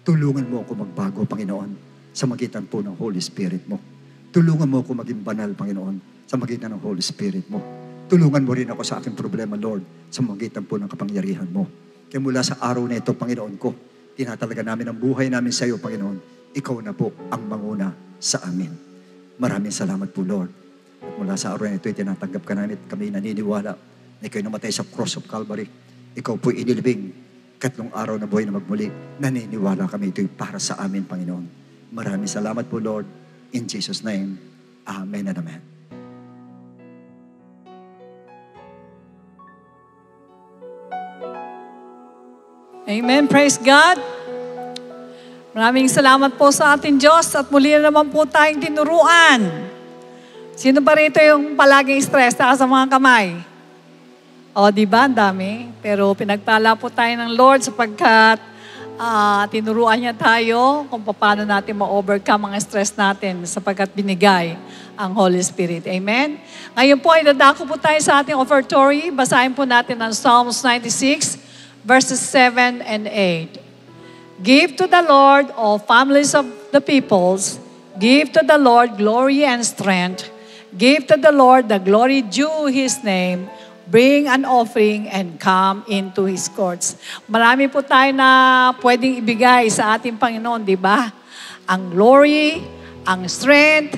D: Tulungan mo ako magbago, Panginoon, sa magitan po ng Holy Spirit mo. Tulungan mo ako maging banal, Panginoon, sa magitan ng Holy Spirit mo. Tulungan mo rin ako sa aking problema, Lord, sa magitan po ng kapangyarihan mo. Kaya mula sa araw na ito, Panginoon ko, tinatalaga namin ang buhay namin sa iyo, Panginoon. Ikaw na po ang manguna sa amin. Maraming salamat po, Lord. At mula sa araw na ito, tinatanggap ka namin at kami naniniwala na ikaw namatay sa cross of Calvary. Ikaw po inilibing 3 araw na buhay na magmuli. Naniniwala kami ito'y para sa amin, Panginoon. Maraming salamat po, Lord. In Jesus' name, Amen and Amen.
A: Amen. Praise God. Maraming salamat po sa ating Diyos at muli na naman po tayong tinuruan. Sino ba rito yung palaging stress? Taas ang mga kamay. O, diba? Ang dami. Pero pinagpala po tayo ng Lord sapagkat tinuruan niya tayo kung paano natin ma-overcome ang stress natin sapagkat binigay ang Holy Spirit. Amen? Ngayon po ay dadako po tayo sa ating offertory. Basahin po natin ang Psalms 96, verses 7 and 8. Give to the Lord, all families of the peoples. Give to the Lord glory and strength. Give to the Lord the glory due His name. Bring an offering and come into His courts. Marami po tayo na pwedeng ibigay sa ating Panginoon, di ba? Ang glory, ang strength,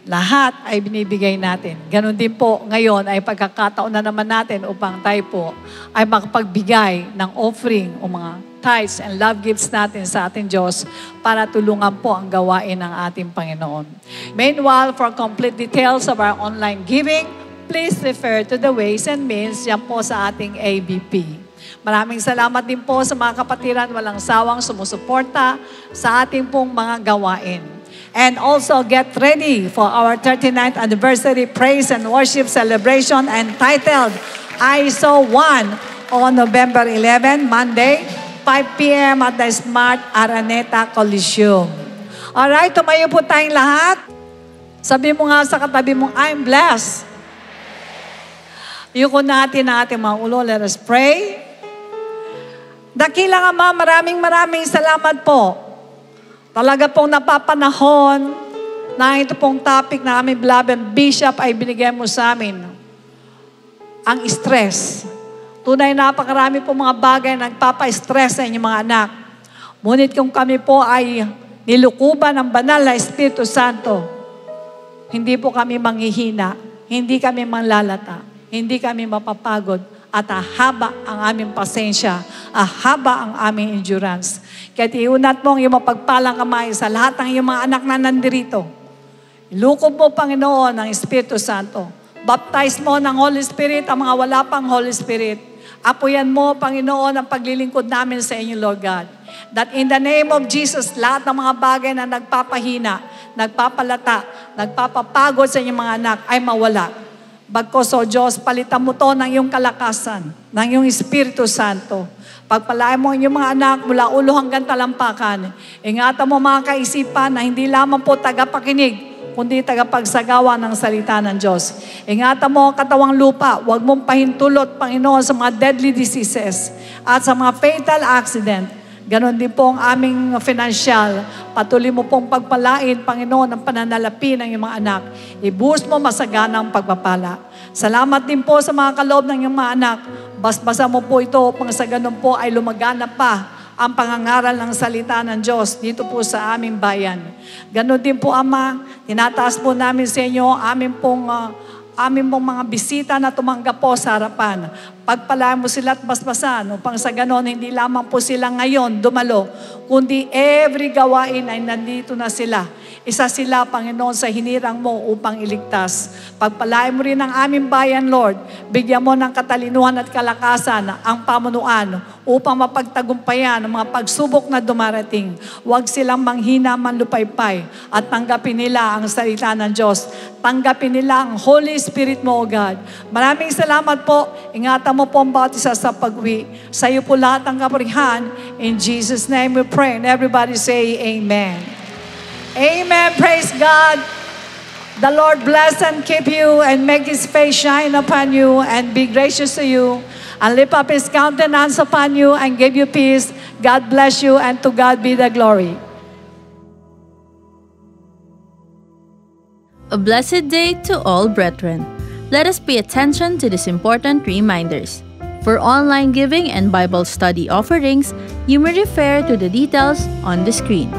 A: lahat ay binibigay natin. Ganon din po ngayon ay pagkakataon na naman natin upang tayo po ay makapagbigay ng offering o mga tithes and love gifts natin sa ating Diyos para tulungan po ang gawain ng ating Panginoon. Meanwhile, for complete details of our online giving, please refer to the ways and means yan po sa ating ABP. Maraming salamat din po sa mga kapatiran walang sawang sumusuporta sa ating pong mga gawain. And also get ready for our 39th anniversary praise and worship celebration entitled ISO 1 on November 11, Monday, 5 p.m. at the Smart Araneta Coliseum. Alright, tumayo po tayong lahat. Sabi mo nga sa katabi mo, I'm blessed. Yuko natin ang ating mga ulo. Let us pray. Dakilang Ama, maraming salamat po. Talaga pong napapanahon na ito pong topic na aming beloved Bishop ay binigay mo sa amin. Ang stress. Tunay napakarami po mga bagay na nagpapa-stress sa inyong mga anak. Ngunit kung kami po ay nilukuban ng banal na Espiritu Santo, hindi po kami manghihina, hindi kami manlalata, hindi kami mapapagod, at ahaba ang aming pasensya, ahaba ang aming endurance. Kaya iunat mo ang iyong mapagpalang kamay sa lahat ng iyong mga anak na nandirito. Ilukob mo, Panginoon, ang Espiritu Santo. Baptize mo ng Holy Spirit ang mga wala pang Holy Spirit. Apuyan mo, Panginoon, ang paglilingkod namin sa inyo, Lord God. That in the name of Jesus, lahat ng mga bagay na nagpapahina, nagpapalata, nagpapapagod sa inyong mga anak ay mawala. Bagkos, O Diyos, palitan mo to ng iyong kalakasan, ng iyong Espiritu Santo. Pagpalain mo ang iyong mga anak mula ulo hanggang talampakan. Ingatan mo mga kaisipan na hindi lamang po tagapakinig, kundi tagapagsagawa ng salita ng Diyos. Ingatan mo ang katawang lupa. Huwag mong pahintulot, Panginoon, sa mga deadly diseases at sa mga fatal accident. Ganon din po ang aming financial. Patuloy mo pong pagpalain, Panginoon, ang pananalapi ng iyong mga anak. I-boost mo masagana ang pagpapala. Salamat din po sa mga kaloob ng iyong mga anak. Basbasa mo po ito upang sa ganon po ay lumagana pa ang pangangaral ng salita ng Diyos dito po sa aming bayan. Ganon din po, Ama, tinataas po namin sa inyo aming pong mga bisita na tumanggap po sa harapan. Pagpalaan mo sila at basbasan upang sa ganon hindi lamang po sila ngayon dumalo, kundi every gawain ay nandito na sila. Isa sila, Panginoon, sa hinirang mo upang iligtas. Pagpalain mo rin ang aming bayan, Lord. Bigyan mo ng katalinuhan at kalakasan ang pamunuan upang mapagtagumpayan ang mga pagsubok na dumarating. Huwag silang manghina manlupaypay at tanggapin nila ang salita ng Diyos. Tanggapin nila ang Holy Spirit mo, O God. Maraming salamat po. Ingatan mo po ang bawat isa sa pag-uwi. Sa iyo po lahat ang kapurihan. In Jesus' name we pray. And everybody say Amen. Amen. Praise God. The Lord bless and keep you and make His face shine upon you and be gracious to you and lift up His countenance upon you and give you peace. God bless you and to God be the glory.
G: A blessed day to all brethren. Let us pay attention to these important reminders. For online giving and Bible study offerings, you may refer to the details on the screen.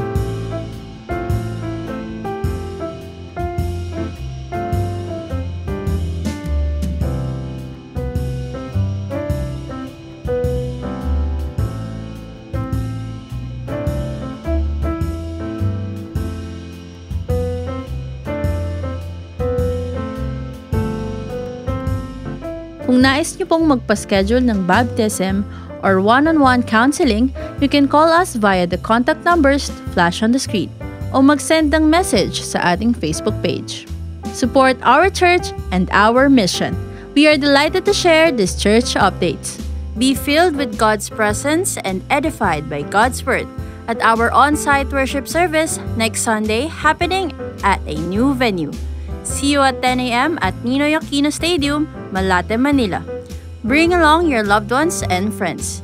G: Kung nais niyo pong magpa-schedule ng baptism or one-on-one counseling, you can call us via the contact numbers flash on the screen o mag-send ng message sa ating Facebook page. Support our church and our mission. We are delighted to share these church updates. Be filled with God's presence and edified by God's Word at our on-site worship service next Sunday happening at a new venue. See you at 10 a.m. at Ninoy Aquino Stadium, Malate, Manila. Bring along your loved ones and friends.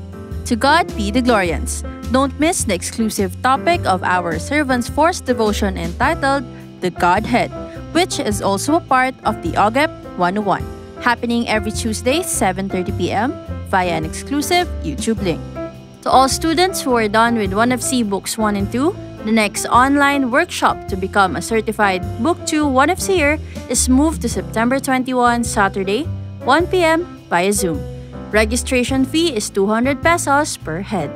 G: To God be the glorians. Don't miss the exclusive topic of our Servants Force devotion entitled The Godhead, which is also a part of the OGEP 101, happening every Tuesday, 7:30 p.m. via an exclusive YouTube link. To all students who are done with 1FC Books 1 and 2, the next online workshop to become a certified Book 2 1FCer is moved to September 21, Saturday, 1 p.m. via Zoom. Registration fee is 200 pesos per head.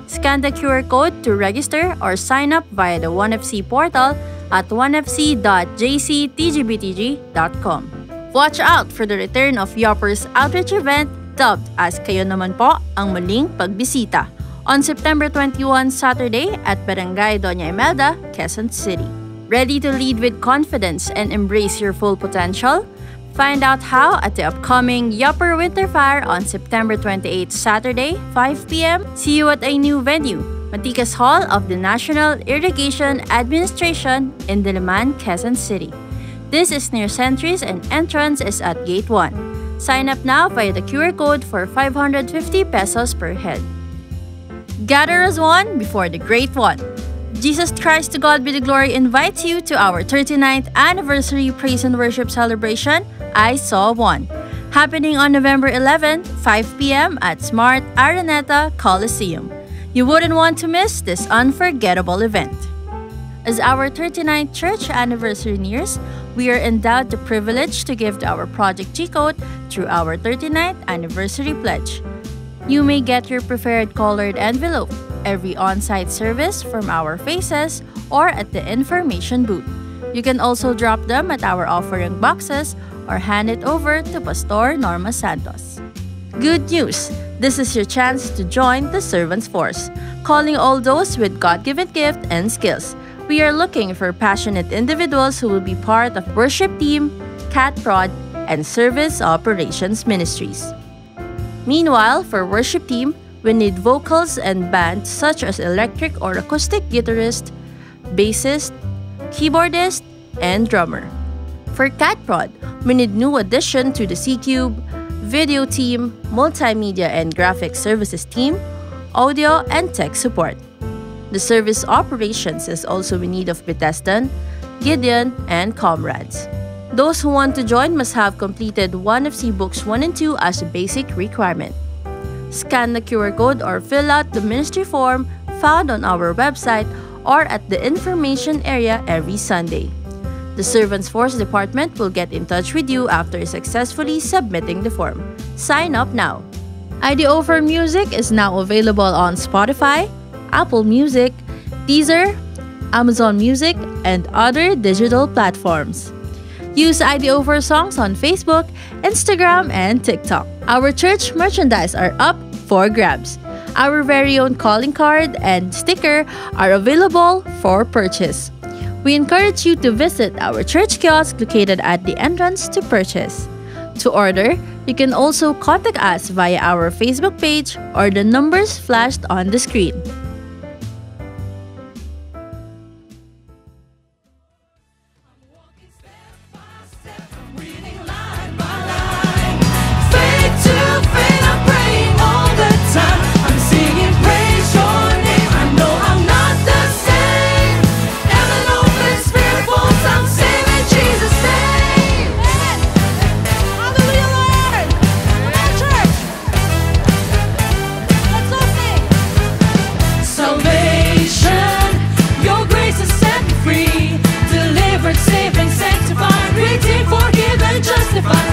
G: Scan the QR code to register or sign up via the 1FC portal at 1fc.jctgbtg.com. Watch out for the return of Yopper's outreach event dubbed as Kayo Naman Po Ang Muling Pagbisita on September 21, Saturday at Barangay Doña Imelda, Quezon City. Ready to lead with confidence and embrace your full potential? Find out how at the upcoming Yopper Winter Fire on September 28, Saturday, 5 p.m. See you at a new venue, Matikas Hall of the National Irrigation Administration in Diliman, Quezon City. This is near Sentries and entrance is at Gate 1. Sign up now via the QR code for 550 pesos per head. Gather as one before the Great One. Jesus Christ to God be the glory invites you to our 39th anniversary praise and worship celebration, I Saw One, happening on November 11, 5 p.m. at Smart Araneta Coliseum. You wouldn't want to miss this unforgettable event. As our 39th church anniversary nears, we are endowed the privilege to give to our Project G-Code through our 39th anniversary pledge. You may get your preferred colored envelope every on-site service from our faces or at the information booth. You can also drop them at our offering boxes or hand it over to Pastor Norma Santos. Good news! This is your chance to join the Servants Force, calling all those with God-given gift and skills. We are looking for passionate individuals who will be part of worship team, cat prod, and Service Operations Ministries. Meanwhile, for worship team, we need vocals and bands such as electric or acoustic guitarist, bassist, keyboardist, and drummer. For CatProd, we need new addition to the C-Cube, video team, multimedia and graphic services team, audio and tech support. The service operations is also in need of Bethesda, Gideon, and comrades. Those who want to join must have completed one of C Books 1 and 2 as a basic requirement. Scan the QR code or fill out the ministry form found on our website or at the information area every Sunday. The Servants Force Department will get in touch with you after successfully submitting the form. Sign up now. IDO for Music is now available on Spotify, Apple Music, Deezer, Amazon Music, and other digital platforms. Use IDO for Songs on Facebook, Instagram, and TikTok. Our church merchandise are up for grabs. Our very own calling card and sticker are available for purchase. We encourage you to visit our church kiosk located at the entrance to purchase. To order, you can also contact us via our Facebook page or the numbers flashed on the screen.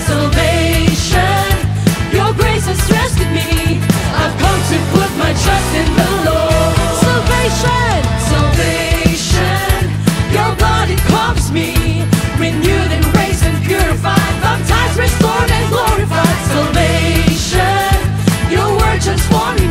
B: Salvation, your grace has rescued me. I've come to put my trust in the Lord. Salvation, salvation, your blood it covers me. Renewed and raised and purified, baptized, restored and glorified. Salvation, your word transformed